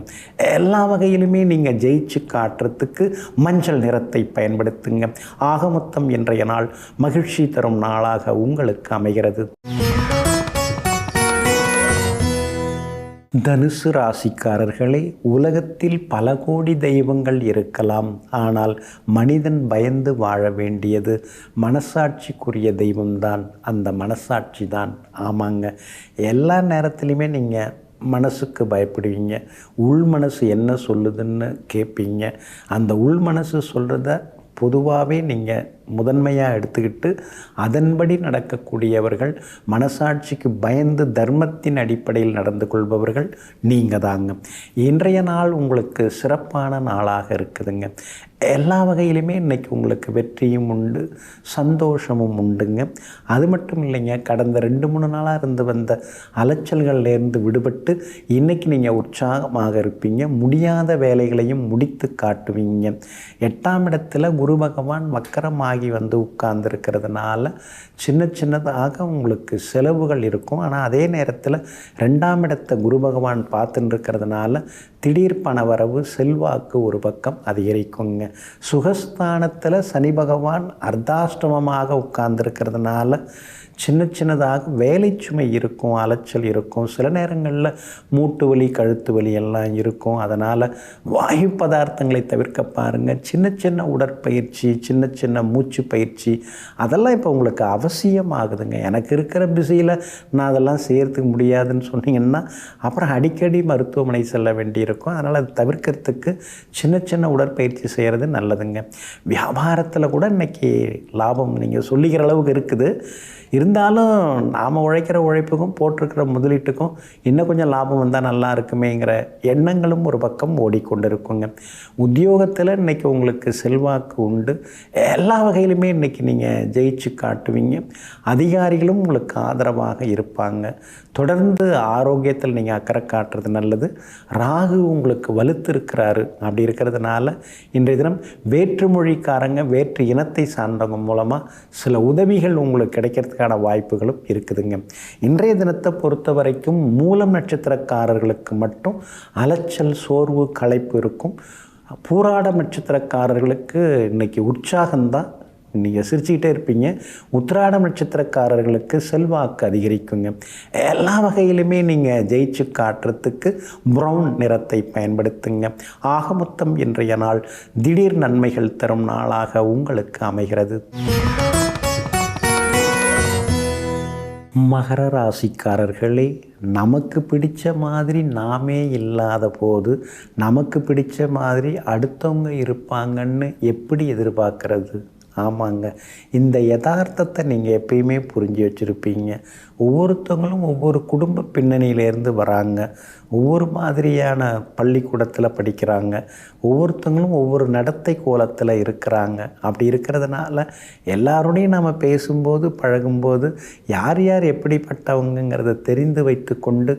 எல்லா வகையிலுமே நீங்கள் ஜெயிச்சு காட்டுறதுக்கு மஞ்சள் நிறத்தை பயன்படுத்துங்க. ஆக மொத்தம் இன்றைய நாள் மகிழ்ச்சி தரும் நாளாக உங்களுக்கு அமைகிறது. தனுசு ராசிக்காரர்களே, உலகத்தில் பல கோடி தெய்வங்கள் இருக்கலாம். ஆனால் மனிதன் பயந்து வாழ வேண்டியது மனசாட்சிக்குரிய தெய்வம்தான். அந்த மனசாட்சி தான். ஆமாங்க, எல்லா நேரத்துலையுமே நீங்கள் மனசுக்கு பயப்படுவீங்க. உள் மனசு என்ன சொல்லுதுன்னு கேட்பீங்க. அந்த உள் மனசு சொல்கிறத பொதுவாகவே நீங்கள் முதன்மையாக எடுத்துக்கிட்டு அதன்படி நடக்கக்கூடியவர்கள், மனசாட்சிக்கு பயந்து தர்மத்தின் அடிப்படையில் நடந்து கொள்பவர்கள் நீங்கள் தாங்க. இன்றைய நாள் உங்களுக்கு சிறப்பான நாளாக இருக்குதுங்க. எல்லா வகையிலுமே இன்றைக்கி உங்களுக்கு வெற்றியும் உண்டு, சந்தோஷமும் உண்டுங்க. அது மட்டும் இல்லைங்க, கடந்த 2-3 நாளாக இருந்து வந்த அலைச்சல்கள்லேருந்து விடுபட்டு இன்றைக்கி நீங்கள் உற்சாகமாக இருப்பீங்க. முடியாத வேலைகளையும் முடித்து காட்டுவீங்க. 8ஆம் இடத்துல குரு பகவான் வக்கரமாக வந்து உட்கார்ந்துருக்கிறதுனால சின்னதாக உங்களுக்கு செலவுகள் இருக்கும். ஆனால் அதே நேரத்தில் 2ஆம் இடத்தை குரு பகவான் பார்த்துட்டு இருக்கிறதுனால திடீர் பணவரவு, செல்வாக்கு ஒரு பக்கம் அதிகரிக்குங்க. சுகஸ்தானத்தில் சனி பகவான் அர்த்தாஷ்டமமாக உட்கார்ந்துருக்கிறதுனால சின்னதாக வேலை சுமை இருக்கும், அலைச்சல் இருக்கும். சில நேரங்களில் மூட்டு வலி, கழுத்து வலி எல்லாம் இருக்கும். அதனால் வாயு பதார்த்தங்களை தவிர்க்க பாருங்கள். சின்ன உடற்பயிற்சி, சின்ன மூச்சு பயிற்சி அதெல்லாம் இப்போ உங்களுக்கு அவசியமாகுதுங்க. எனக்கு இருக்கிற பிஸியில் நான் அதெல்லாம் செய்யறதுக்கு முடியாதுன்னு சொன்னீங்கன்னா அப்புறம் அடிக்கடி மருத்துவமனை செல்ல வேண்டியிருக்கும். அதனால் அதை தவிர்க்கிறதுக்கு சின்ன உடற்பயிற்சி செய்கிறது நல்லதுங்க. வியாபாரத்தில் கூட இன்றைக்கி லாபம் நீங்கள் சொல்லிக்கிற அளவுக்கு இருக்குது. இருந்தாலும் நாம் உழைக்கிற உழைப்புக்கும் போட்டிருக்கிற முதலீட்டுக்கும் இன்னும் கொஞ்சம் லாபம் வந்தால் நல்லா இருக்குமேங்கிற எண்ணங்களும் ஒரு பக்கம் ஓடிக்கொண்டு இருக்குங்க. உத்தியோகத்தில் இன்றைக்கி உங்களுக்கு செல்வாக்கு உண்டு. எல்லா வகையிலுமே இன்றைக்கி நீங்கள் ஜெயிச்சு காட்டுவீங்க. அதிகாரிகளும் உங்களுக்கு ஆதரவாக இருப்பாங்க. தொடர்ந்து ஆரோக்கியத்தில் நீங்கள் அக்கறை காட்டுறது நல்லது. ராகு உங்களுக்கு வலுத்து இருக்கிறாரு. அப்படி இருக்கிறதுனால இன்றைய தினம் வேற்றுமொழிக்காரங்க, வேற்று இனத்தை சார்ந்தவங்க மூலமாக சில உதவிகள் உங்களுக்கு கிடைக்கிறதுக்கான வாய்ப்புகளும் இருக்குதுங்க. இன்றைய தினத்தை பொறுத்த வரைக்கும் மூலம் நட்சத்திரக்காரர்களுக்கு மட்டும் அலைச்சல், சோர்வு, களைப்பு இருக்கும். பூராடம் நட்சத்திரக்காரர்களுக்கு இன்றைக்கி உற்சாகம்தான். நீங்கள் சிரிச்சுக்கிட்டே இருப்பீங்க. உத்திராடம் நட்சத்திரக்காரர்களுக்கு செல்வாக்கு அதிகரிக்குங்க. எல்லா வகையிலுமே நீங்கள் ஜெயிச்சு காட்டுறதுக்கு ப்ரௌன் நிறத்தை பயன்படுத்துங்க. ஆக மொத்தம் இன்றைய நாள் திடீர் நன்மைகள் தரும் நாளாக உங்களுக்கு அமைகிறது. மகர ராசிக்காரர்களே, நமக்கு பிடிச்ச மாதிரி நாமே இல்லாத போது நமக்கு பிடிச்ச மாதிரி அடுத்தவங்க இருப்பாங்கன்னு எப்படி எதிர்பார்க்கறது? ஆமாங்க, இந்த யதார்த்தத்தை நீங்கள் எப்பயுமே புரிஞ்சு வச்சுருப்பீங்க. ஒவ்வொருத்தவங்களும் ஒவ்வொரு குடும்ப பின்னணியிலேருந்து வராங்க. ஒவ்வொரு மாதிரியான பள்ளிக்கூடத்தில் படிக்கிறாங்க. ஒவ்வொருத்தவங்களும் ஒவ்வொரு நடத்தை கோலத்தில் இருக்கிறாங்க. அப்படி இருக்கிறதுனால எல்லாரோடையும் நாம் பேசும்போது, பழகும்போது யார் யார் எப்படிப்பட்டவங்கிறத தெரிந்து வைத்து கொண்டு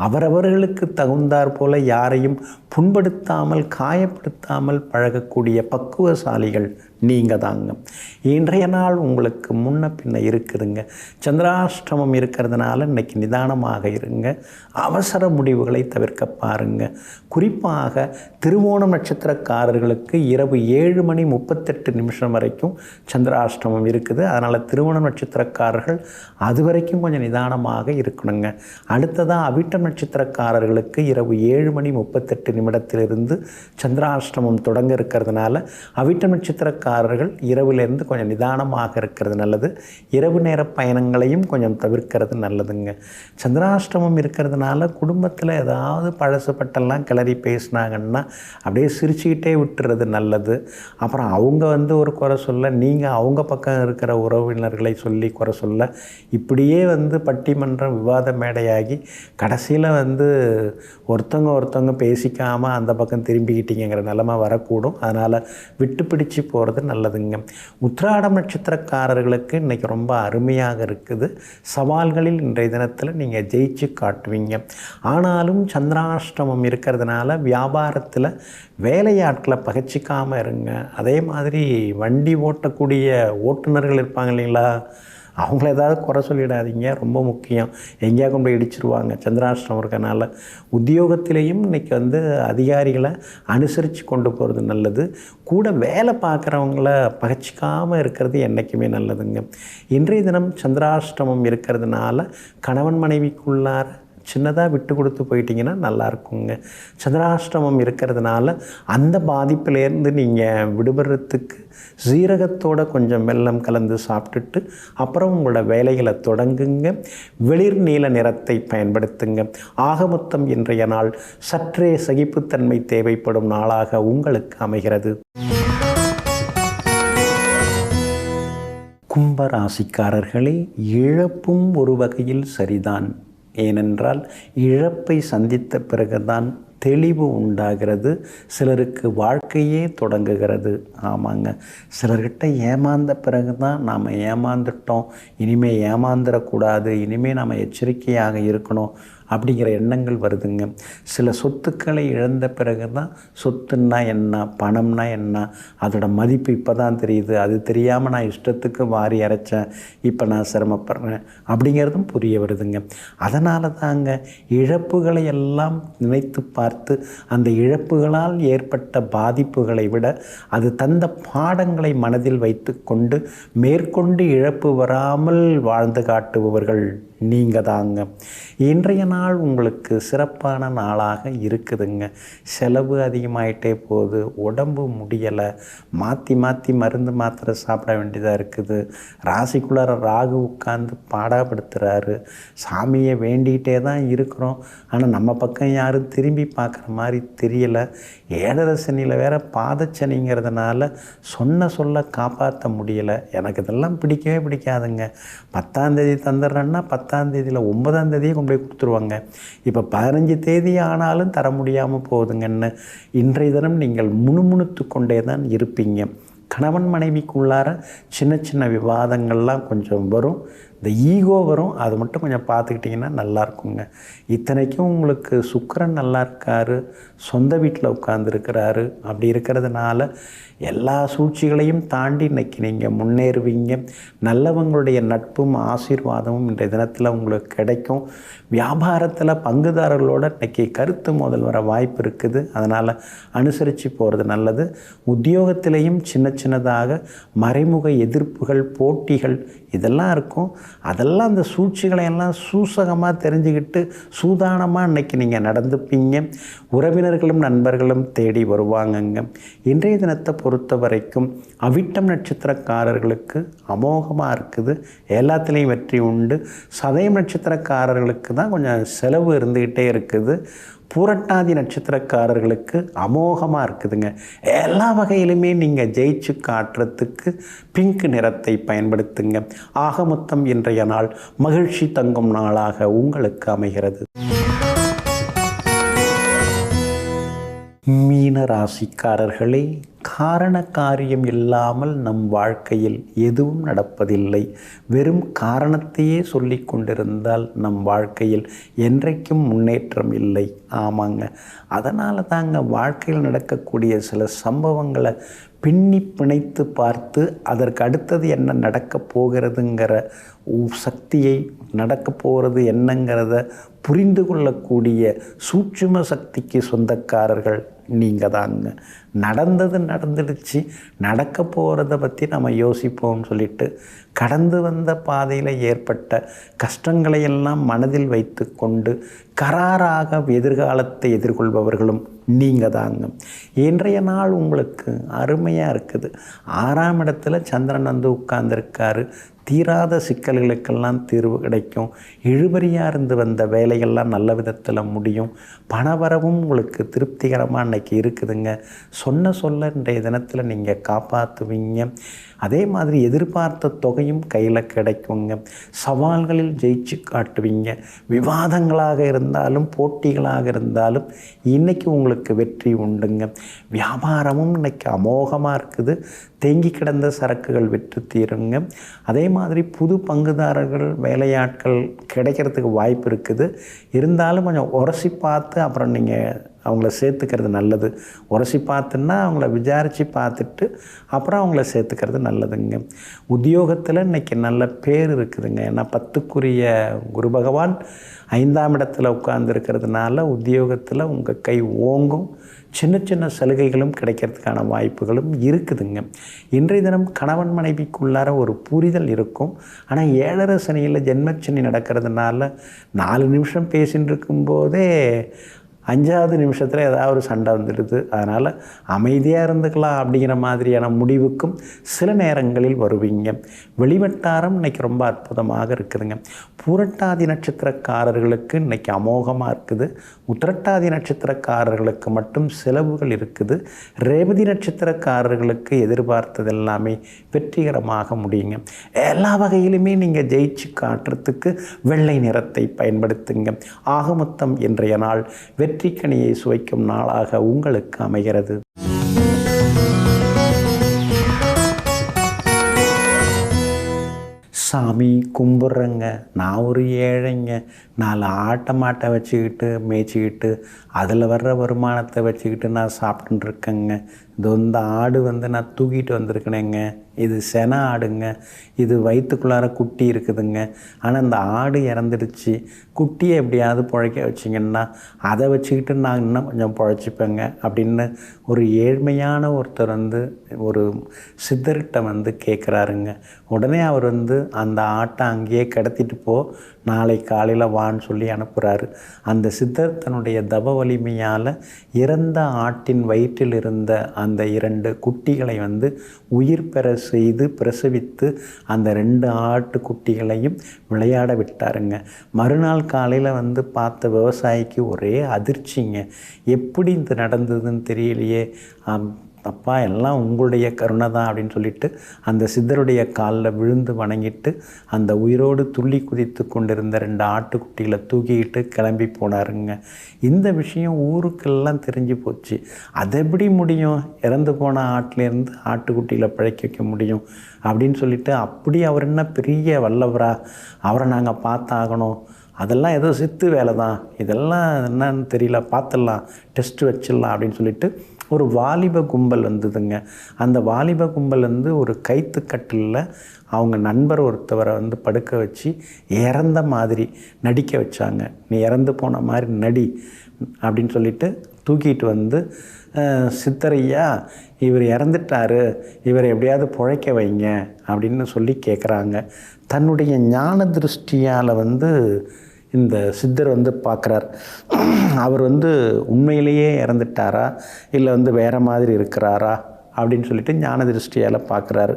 அவரவர்களுக்கு தகுந்தாற் போல் யாரையும் புண்படுத்தாமல், காயப்படுத்தாமல் பழகக்கூடிய பக்குவசாலிகள் நீங்கள் தாங்க. இன்றைய நாள் உங்களுக்கு முன்ன பின்ன இருக்குதுங்க. சந்திராஷ்டமம் இருக்கிறதுனால இன்றைக்கி நிதானமாக இருங்க. அவசர முடிவுகளை தவிர்க்க பாருங்கள். குறிப்பாக திருவோணம் நட்சத்திரக்காரர்களுக்கு இரவு 7:38 வரைக்கும் சந்திராஷ்டமம் இருக்குது. அதனால் திருவோணம் நட்சத்திரக்காரர்கள் அது வரைக்கும் கொஞ்சம் நிதானமாக இருக்கணுங்க. அடுத்ததாக அவிட்டம் நட்சத்திரக்காரர்களுக்கு இரவு 7:38 சந்திராஷ்டமம் தொடங்க இருக்கிறதுனால அவிட்டம் நட்சத்திரக்காரர்கள் இரவிலிருந்து கொஞ்சம் நிதானமாக இருக்கிறது நல்லது. இரவு நேர பயணங்களையும் கொஞ்சம் தவிர்க்கிறது நல்லதுங்க. சந்திராஷ்டமம் இருக்கிறதுனால குடும்பத்தில் ஏதாவது பழசுப்பட்டெல்லாம் கிளறி பேசினாங்கன்னா அப்படியே சிரிச்சுக்கிட்டே விட்டுறது நல்லது. அப்புறம் அவங்க ஒரு குறை சொல்ல, நீங்கள் அவங்க பக்கம் இருக்கிற உறவினர்களை சொல்லி குறை சொல்ல, இப்படியே பட்டிமன்றம், விவாத மேடையாகி கடைசியில் ஒருத்தவங்க பேசிக்காமல் அந்த பக்கம் திரும்பிக்கிட்டீங்கிற நிலைமை வரக்கூடும். அதனால் விட்டு பிடிச்சு போகிறது நல்லதுங்க. உத்திராடம் நட்சத்திரக்காரர்களுக்கு இன்றைக்கி ரொம்ப அருமையாக இருக்குது. சவால்களில் இன்றைய தினத்தில் நீங்கள் ஜெயிச்சு காட்டுவீங்க. ஆனாலும் சந்திராஷ்டமம் இருக்கிறதுனால வியாபாரத்தில் வேலையாட்களை பகைச்சிக்காமல் இருங்க. அதே மாதிரி வண்டி ஓட்டக்கூடிய ஓட்டுநர்கள் இருப்பாங்க இல்லைங்களா, அவங்கள ஏதாவது குறை சொல்லிடாதீங்க. ரொம்ப முக்கியம். எங்கேயா கொண்டு போய் இடிச்சிருவாங்க சந்திராஷ்டமம் இருக்கனால. உத்தியோகத்திலையும் இன்றைக்கி அதிகாரிகளை அனுசரித்து கொண்டு போகிறது நல்லது. கூட வேலை பார்க்குறவங்கள பகச்சிக்காமல் இருக்கிறது என்றைக்குமே நல்லதுங்க. இன்றைய தினம் சந்திராஷ்டமம் இருக்கிறதுனால கணவன் மனைவிக்குள்ளார சின்னதாக விட்டு கொடுத்து போயிட்டீங்கன்னா நல்லா இருக்குங்க. சந்திராஷ்டமம் இருக்கிறதுனால அந்த பாதிப்பிலேருந்து நீங்கள் விடுபடுறதுக்கு சீரகத்தோட கொஞ்சம் வெல்லம் கலந்து சாப்பிட்டுட்டு அப்புறம் உங்களோட வேலைகளை தொடங்குங்க. வெளிர் நீல நிறத்தை பயன்படுத்துங்க. ஆக மொத்தம் இன்றைய நாள் சற்றே சகிப்புத்தன்மை தேவைப்படும் நாளாக உங்களுக்கு அமைகிறது. கும்பராசிக்காரர்களே, இழப்பும் ஒரு வகையில் சரிதான். ஏனென்றால் இழப்பை சந்தித்த பிறகுதான் தெளிவு உண்டாகிறது. சிலருக்கு வாழ்க்கையே தொடங்குகிறது. ஆமாங்க, சிலர்கிட்ட ஏமாந்த பிறகு தான் நாம் ஏமாந்துட்டோம், இனிமேல் ஏமாந்துடக்கூடாது, இனிமேல் நாம் எச்சரிக்கையாக இருக்கணும் அப்படிங்கிற எண்ணங்கள் வருதுங்க. சில சொத்துக்களை இழந்த பிறகு தான் சொத்துன்னா என்ன, பணம்னா என்ன, அதோட மதிப்பு இப்போ தான் தெரியுது. அது தெரியாமல் நான் இஷ்டத்துக்கு வாரி அரைச்சேன், இப்போ நான் சிரமப்படுறேன் அப்படிங்கிறதும் புரிய வருதுங்க. அதனால தாங்க இழப்புகளை எல்லாம் நினைத்து பார்த்து அந்த இழப்புகளால் ஏற்பட்ட பாதிப்புகளை விட அது தந்த பாடங்களை மனதில் வைத்து கொண்டு மேற்கொண்டு இழப்பு வராமல் வாழ்ந்து காட்டுபவர்கள் நீங்கள் தாங்க. இன்றைய நாள் உங்களுக்கு சிறப்பான நாளாக இருக்குதுங்க. செலவு அதிகமாயிட்டே போகுது, உடம்பு முடியலை, மாற்றி மாற்றி மருந்து மாத்திரை சாப்பிட வேண்டியதாக இருக்குது. ராசிக்குள்ளார ராகு உட்கார்ந்து பாடாப்படுத்துகிறாரு. சாமியை வேண்டிகிட்டே தான் இருக்கிறோம், ஆனால் நம்ம பக்கம் யாரும் திரும்பி பார்க்குற மாதிரி தெரியலை. ஏழரை சனியில் வேற பாதச்சனிங்கிறதுனால சொல்ல காப்பாற்ற முடியலை. எனக்கு இதெல்லாம் பிடிக்கவே பிடிக்காதுங்க. 10ஆம் தேதி தந்துடுறேன்னா 10ஆம் தேதியில் 9ஆம் தேதியே கொண்டு போய் கொடுத்துருவாங்க. இப்போ 15 தேதி ஆனாலும் தர முடியாமல் போகுதுங்கன்னு இன்றைய தினம் நீங்கள் முணுமுணுத்து கொண்டே தான் இருப்பீங்க. கணவன் மனைவிக்குள்ளார சின்ன சின்ன விவாதங்கள்லாம் கொஞ்சம் வரும். இந்த ஈகோ வரும், அது மட்டும் கொஞ்சம் பார்த்துக்கிட்டிங்கன்னா நல்லா இருக்குங்க. இத்தனைக்கும் உங்களுக்கு சுக்கிரன் நல்லா இருக்காரு, சொந்த வீட்டில் உட்கார்ந்துருக்கிறாரு. அப்படி இருக்கிறதுனால எல்லா சூழ்ச்சிகளையும் தாண்டி இன்றைக்கி நீங்கள் முன்னேறுவீங்க. நல்லவங்களுடைய நட்பும் ஆசீர்வாதமும் இன்றைய தினத்தில் உங்களுக்கு கிடைக்கும். வியாபாரத்தில் பங்குதாரர்களோட இன்றைக்கி கருத்து மோதல் வர வாய்ப்பு இருக்குது, அதனால் அனுசரித்து போகிறது நல்லது. உத்தியோகத்திலையும் சின்ன சின்னதாக மறைமுக எதிர்ப்புகள், போட்டிகள் இதெல்லாம் இருக்கும். அதெல்லாம் அந்த சூழ்ச்சிகளையெல்லாம் சூசகமாக தெரிஞ்சுக்கிட்டு சூதானமாக இன்றைக்கி நீங்கள் நடந்துப்பீங்க. உறவினர்களும் நண்பர்களும் தேடி வருவாங்கங்க. இன்றைய தினத்தை பொறுத்த வரைக்கும் அவிட்டம் நட்சத்திரக்காரர்களுக்கு அமோகமாக இருக்குது, எல்லாத்துலேயும் வெற்றி உண்டு. சதயம் நட்சத்திரக்காரர்களுக்கு தான் கொஞ்சம் செலவு இருந்துக்கிட்டே இருக்குது. பூரட்டாதி நட்சத்திரக்காரர்களுக்கு அமோகமாக இருக்குதுங்க. எல்லா வகையிலுமே நீங்கள் ஜெயிச்சு காட்டுறதுக்கு பிங்க் நிறத்தை பயன்படுத்துங்க. ஆக மொத்தம் இன்றைய நாள் மகிழ்ச்சி தங்கும் நாளாக உங்களுக்கு அமைகிறது. மீன ராசிக்காரர்களே, காரண காரியம் இல்லாமல் நம் வாழ்க்கையில் எதுவும் நடப்பதில்லை. வெறும் காரணத்தையே சொல்லி கொண்டிருந்தால் நம் வாழ்க்கையில் என்றைக்கும் முன்னேற்றம் இல்லை. ஆமாங்க, அதனால தாங்க வாழ்க்கையில் நடக்கக்கூடிய சில சம்பவங்களை பின்னி பிணைத்து பார்த்து அதற்கு அடுத்தது என்ன நடக்கப் போகிறதுங்கிற சக்தியை, நடக்க போகிறது என்னங்கிறத புரிந்து கொள்ளக்கூடிய சூட்சும சக்திக்கு சொந்தக்காரர்கள் நீங்கள் தாங்க. நடந்தது நடந்துடுச்சு, நடக்க போகிறத பற்றி நம்ம யோசிப்போம்னு சொல்லிட்டு கடந்து வந்த பாதையில் ஏற்பட்ட கஷ்டங்களையெல்லாம் மனதில் வைத்து கொண்டு கராராக எதிர்காலத்தை எதிர்கொள்பவர்களும் நீங்கள் தாங்க. இன்றைய நாள் உங்களுக்கு அருமையாக இருக்குது. 6ஆம் இடத்துல சந்திரன் வந்து உட்கார்ந்துருக்காரு. தீராத சிக்கல்களுக்கெல்லாம் தீர்வு கிடைக்கும். இழுபறியாக இருந்து வந்த வேலைகள்லாம் நல்ல விதத்தில் முடியும். பணவரவும் உங்களுக்கு திருப்திகரமாக இன்றைக்கி இருக்குதுங்க. சொல்ல இன்றைய தினத்தில் நீங்கள் காப்பாற்றுவீங்க. அதே மாதிரி எதிர்பார்த்த தொகையும் கையில் கிடைக்குங்க. சவால்களில் ஜெயிச்சு காட்டுவீங்க. விவாதங்களாக இருந்தாலும் போட்டிகளாக இருந்தாலும் இன்றைக்கி உங்களுக்கு வெற்றி உண்டுங்க. வியாபாரமும் இன்றைக்கி அமோகமாக இருக்குது. தேங்கி கிடந்த சரக்குகள் விற்று தீருங்க. அதே மாதிரி புது பங்குதாரர்கள், வேலையாட்கள் கிடைக்கிறதுக்கு வாய்ப்பு இருக்குது. இருந்தாலும் கொஞ்சம் உரசி பார்த்து அப்புறம் நீங்கள் அவங்கள சேர்த்துக்கிறது நல்லது. உரசி பார்த்துன்னா அவங்கள விசாரித்து பார்த்துட்டு அப்புறம் அவங்கள சேர்த்துக்கிறது நல்லதுங்க. உத்தியோகத்தில் இன்றைக்கி நல்ல பேர் இருக்குதுங்க. ஏன்னா 10க்குரிய குரு பகவான் 5ஆம் இடத்துல உட்கார்ந்துருக்கிறதுனால உத்தியோகத்தில் உங்கள் கை ஓங்கும். சின்ன சின்ன சலுகைகளும் கிடைக்கிறதுக்கான வாய்ப்புகளும் இருக்குதுங்க. இன்றைய தினம் கணவன் மனைவிக்குள்ளார ஒரு புரிதல் இருக்கும். ஆனால் 7.5 சனியில் ஜென்மச்சனி நடக்கிறதுனால 4 நிமிஷம் பேசின்னு இருக்கும்போதே 5வது நிமிஷத்தில் ஏதாவது ஒரு சண்டை வந்துடுது. அதனால் அமைதியாக இருந்துக்கலாம் அப்படிங்கிற மாதிரியான முடிவுக்கும் சில நேரங்களில் வருவீங்க. வெளிவட்டாரம் இன்றைக்கி ரொம்ப அற்புதமாக இருக்குதுங்க. பூரட்டாதி நட்சத்திரக்காரர்களுக்கு இன்றைக்கி அமோகமாக இருக்குது. உத்திரட்டாதி நட்சத்திரக்காரர்களுக்கு மட்டும் செலவுகள் இருக்குது. ரேவதி நட்சத்திரக்காரர்களுக்கு எதிர்பார்த்தது எல்லாமே வெற்றிகரமாக முடியுங்க. எல்லா வகையிலுமே நீங்கள் ஜெயிச்சு காட்டுறதுக்கு வெள்ளை நிறத்தை பயன்படுத்துங்க. ஆக மொத்தம் இன்றைய நாள் வெற்றிக்கனியை சுவைக்கும் நாளாக உங்களுக்கு அமைகிறது. சாமி கும்பிட்றேங்க, நான் ஒரு ஏழைங்க, 4 மாட்டை வச்சுக்கிட்டு மேய்ச்சிக்கிட்டு அதில் வர்ற வருமானத்தை வச்சுக்கிட்டு நான் சாப்பிட்டுருக்கேங்க. இந்த ஆடு நான் தூக்கிட்டு வந்திருக்கேனேங்க, இது சென ஆடுங்க, இது வயிற்றுக்குள்ளார குட்டி இருக்குதுங்க. ஆனால் இந்த ஆடு இறந்துடுச்சு, குட்டியை எப்படியாவது பிழைக்க வச்சிங்கன்னா அதை வச்சுக்கிட்டு நான் இன்னும் கொஞ்சம் பிழைச்சிப்பேங்க அப்படின்னு ஒரு ஏழ்மையான ஒருத்தர் ஒரு சித்தர்கிட்ட கேட்குறாருங்க. உடனே அவர் அந்த ஆட்டை அங்கேயே கடத்திட்டு போ, நாளை காலையில் வான்னு சொல்லி அனுப்புகிறாரு. அந்த சித்தர் தன்னுடைய தவ வலிமையால் இறந்த ஆட்டின் வயிற்றில் இருந்த அந்த 2 குட்டிகளை உயிர் பெற செய்து பிரசவித்து அந்த 2 ஆட்டு குட்டிகளையும் விளையாட விட்டாருங்க. மறுநாள் காலையில் பார்த்த விவசாயிக்கு ஒரே அதிர்ச்சிங்க. எப்படி இது நடந்ததுன்னு தெரியலையே, அப்பா எல்லாம் உங்களுடைய கருணை தான் அப்படின்னு சொல்லிட்டு அந்த சித்தருடைய காலில் விழுந்து வணங்கிட்டு அந்த உயிரோடு துள்ளி குதித்து கொண்டிருந்த 2 ஆட்டுக்குட்டிகளை தூக்கிக்கிட்டு கிளம்பி போனாருங்க. இந்த விஷயம் ஊருக்கெல்லாம் தெரிஞ்சு போச்சு. அது எப்படி முடியும், இறந்து போன ஆட்டிலேருந்து ஆட்டுக்குட்டியில் பிழைக்க வைக்க முடியும் அப்படின்னு சொல்லிட்டு, அப்படி அவர் என்ன பெரிய வல்லவரா, அவரை நாங்கள் பார்த்தாகணும், அதெல்லாம் ஏதோ சித்து வேலை தான், இதெல்லாம் என்னன்னு தெரியல, பார்த்துடலாம், டெஸ்ட்டு வச்சிடலாம் அப்படின்னு சொல்லிட்டு ஒரு வாலிப கும்பல் வந்ததுங்க. அந்த வாலிப கும்பல் ஒரு கைத்துக்கட்டில் அவங்க நண்பர் ஒருத்தவரை படுக்க வச்சு இறந்த மாதிரி நடிக்க வச்சாங்க. நீ இறந்து போன மாதிரி நடி அப்படின்னு சொல்லிட்டு தூக்கிட்டு சித்தரையா இவர் இறந்துட்டார், இவரை எப்படியாவது பிழைக்க வைங்க அப்படின்னு சொல்லி கேட்குறாங்க. தன்னுடைய ஞான திருஷ்டியால் இந்த சித்தர் பார்க்குறார். அவர் உண்மையிலேயே இறந்துட்டாரா இல்லை வேறு மாதிரி இருக்கிறாரா அப்படின்னு சொல்லிட்டு ஞான திருஷ்டியால் பார்க்குறாரு.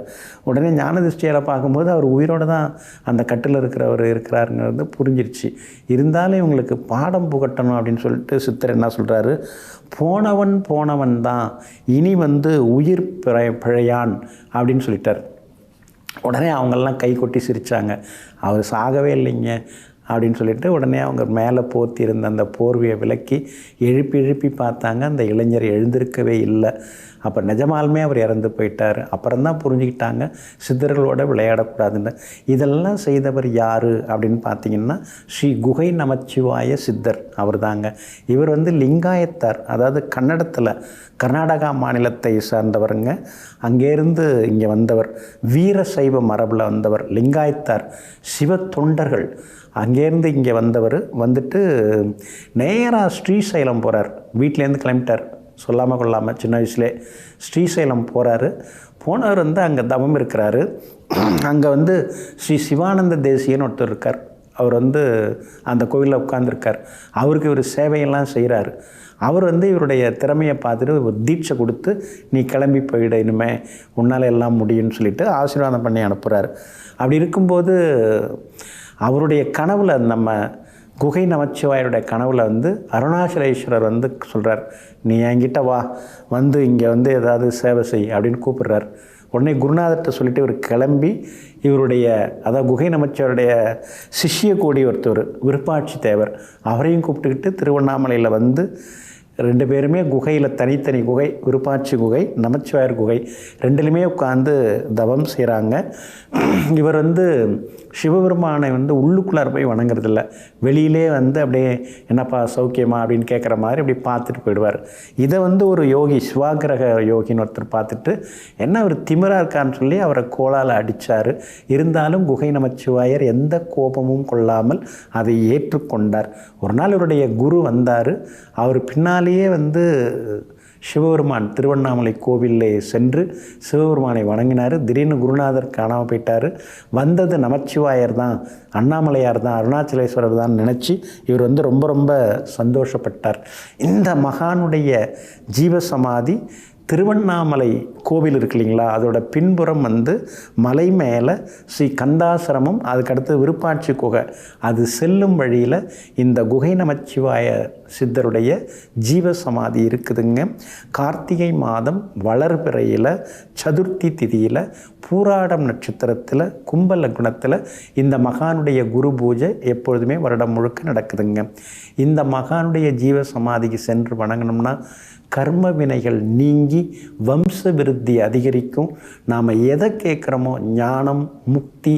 உடனே ஞான திருஷ்டியால் பார்க்கும்போது அவர் உயிரோடு தான் அந்த கட்டில் இருக்கிறவர் இருக்கிறாருங்கிறது புரிஞ்சிருச்சு. இருந்தாலும் இவங்களுக்கு பாடம் புகட்டணும் அப்படின்னு சொல்லிட்டு சித்தர் என்ன சொல்கிறாரு, போனவன் தான் இனி உயிர் பிழையான் அப்படின்னு சொல்லிட்டார். உடனே அவங்கெல்லாம் கை கொட்டி சிரித்தாங்க. அவர் சாகவே இல்லைங்க அப்படின்னு சொல்லிட்டு உடனே அவங்க மேலே போத்தி இருந்த அந்த போர்வையை விலக்கி எழுப்பி பார்த்தாங்க. அந்த இளைஞர் எழுந்திருக்கவே இல்லை. அப்போ நிஜமாலுமே அவர் இறந்து போயிட்டார். அப்புறம்தான் புரிஞ்சுக்கிட்டாங்க சித்தர்களோட விளையாடக்கூடாதுன்னு. இதெல்லாம் செய்தவர் யார் அப்படின்னு பார்த்தீங்கன்னா ஸ்ரீ குகை நமச்சிவாய சித்தர் அவர் தாங்க. இவர் லிங்காயத்தார், அதாவது கர்நாடகா மாநிலத்தை சார்ந்தவருங்க. அங்கேருந்து இங்கே வந்தவர், வீர சைவ மரபில் வந்தவர், லிங்காயத்தார், சிவ தொண்டர்கள். அங்கேருந்து இங்கே வந்தவர் நேராக ஸ்ரீசைலம் போகிறார். வீட்டிலேருந்து கிளம்பிட்டார், சொல்லாமல் கொள்ளாமல் சின்ன வயசுலே ஸ்ரீசைலம் போகிறாரு. போனவர் அங்கே தவம் இருக்கிறாரு. அங்கே ஸ்ரீ சிவானந்த தேசியன்னு ஒருத்தர் இருக்கார். அவர் அந்த கோவிலில் உட்கார்ந்துருக்கார். அவருக்கு இவர் சேவையெல்லாம் செய்கிறாரு. அவர் இவருடைய திறமையை பார்த்துட்டு ஒரு தீட்சை கொடுத்து, நீ கிளம்பி போயிட, இனிமே உன்னால் எல்லாம் முடியும்னு சொல்லிட்டு ஆசீர்வாதம் பண்ணி அனுப்புகிறார். அப்படி இருக்கும்போது அவருடைய கனவில், நம்ம குகை நமச்சிவாயருடைய கனவில் அருணாச்சலேஸ்வரர் சொல்கிறார், நீ என்கிட்ட வா, இங்கே ஏதாவது சேவை செய் அப்படின்னு கூப்பிடுறார். உடனே குருநாதர்கிட்ட சொல்லிவிட்டு இவர் கிளம்பி இவருடைய, அதாவது குகை நமச்சிவாயருடைய சிஷ்ய கோடி ஒருத்தர் விருப்பாட்சி தேவர், அவரையும் கூப்பிட்டுக்கிட்டு திருவண்ணாமலையில் 2 பேருமே குகையில், தனித்தனி குகை, விருப்பாட்சி குகை, நமச்சிவாயர் குகை, 2லையுமே உட்காந்து தவம் செய்கிறாங்க. இவர் சிவபெருமானை உள்ளுக்குள்ளார போய் வணங்குறதில்ல, வெளியிலே அப்படியே என்னப்பா சௌக்கியமா அப்படின்னு கேட்குற மாதிரி அப்படி பார்த்துட்டு போயிடுவார். இதை ஒரு யோகி, சிவாகிரக யோகின்னு ஒருத்தர் பார்த்துட்டு என்ன அவர் திமிராக இருக்கான்னு சொல்லி அவரை கோலால் அடித்தார். இருந்தாலும் குகை நமச்சிவாயர் எந்த கோபமும் கொள்ளாமல் அதை ஏற்றுக்கொண்டார். ஒரு நாள் இவருடைய குரு வந்தார். அவர் பின்னாலேயே சிவபெருமான் திருவண்ணாமலை கோவிலே சென்று சிவபெருமானை வணங்கினார். திடீர்னு குருநாதர் காணாமல் போயிட்டார். வந்தது நமச்சிவாயர் தான், அண்ணாமலையார் தான், அருணாச்சலேஸ்வரர் தான் நினச்சி இவர் ரொம்ப ரொம்ப சந்தோஷப்பட்டார். இந்த மகானுடைய ஜீவசமாதி திருவண்ணாமலை கோவில் இருக்கு இல்லைங்களா, அதோட பின்புறம் மலை மேலே ஸ்ரீ கந்தாசிரமம், அதுக்கடுத்து விருப்பாட்சி குகை, அது செல்லும் வழியில் இந்த குகை நமச்சிவாய சித்தருடைய ஜீவசமாதி இருக்குதுங்க. கார்த்திகை மாதம் வளர்பிறையில் சதுர்த்தி திதியில் பூராடம் நட்சத்திரத்தில் கும்ப லக்னத்தில் இந்த மகானுடைய குரு பூஜை எப்பொழுதுமே வருடம் முழுக்க நடக்குதுங்க. இந்த மகானுடைய ஜீவசமாதிக்கு சென்று வணங்கணும்னா கர்ம வினைகள் நீங்கி வம்ச விருத்தி அதிகரிக்கும். நாம் எதை கேட்குறோமோ, ஞானம், முக்தி,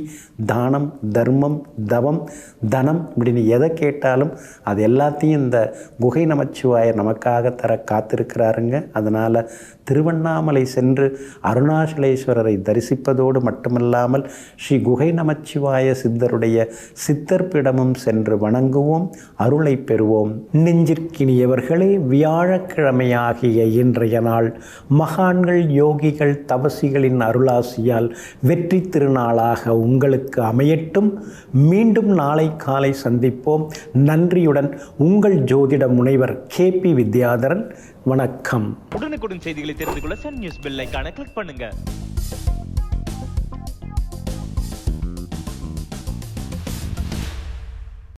தானம், தர்மம், தவம், தனம், இப்படின்னு எதை கேட்டாலும் அது எல்லாத்தையும் இந்த குகை நமச்சிவாயர் நமக்காக தர காத்திருக்கிறாருங்க. அதனால் திருவண்ணாமலை சென்று அருணாச்சலேஸ்வரரை தரிசிப்பதோடு மட்டுமல்லாமல் ஸ்ரீ குகை நமச்சிவாய சித்தருடைய சித்தர்பிடமும் சென்று வணங்குவோம், அருளை பெறுவோம். நெஞ்சிற்கினியவர்களே, வியாழக்கிழமையாகிய இன்றைய நாள் மகான்கள், யோகிகள், தவசிகளின் அருளாசியால் வெற்றி திருநாளாக உங்களுக்கு அமையட்டும். மீண்டும் நாளை காலை சந்திப்போம். நன்றியுடன் உங்கள் ஜோதிட முனைவர் KP வித்யாதரன். வணக்கம். உடனுக்குடன் செய்திகளை தெரிந்து கொள்ள சன் நியூஸ் பெல் ஐகானை கிளிக் பண்ணுங்க.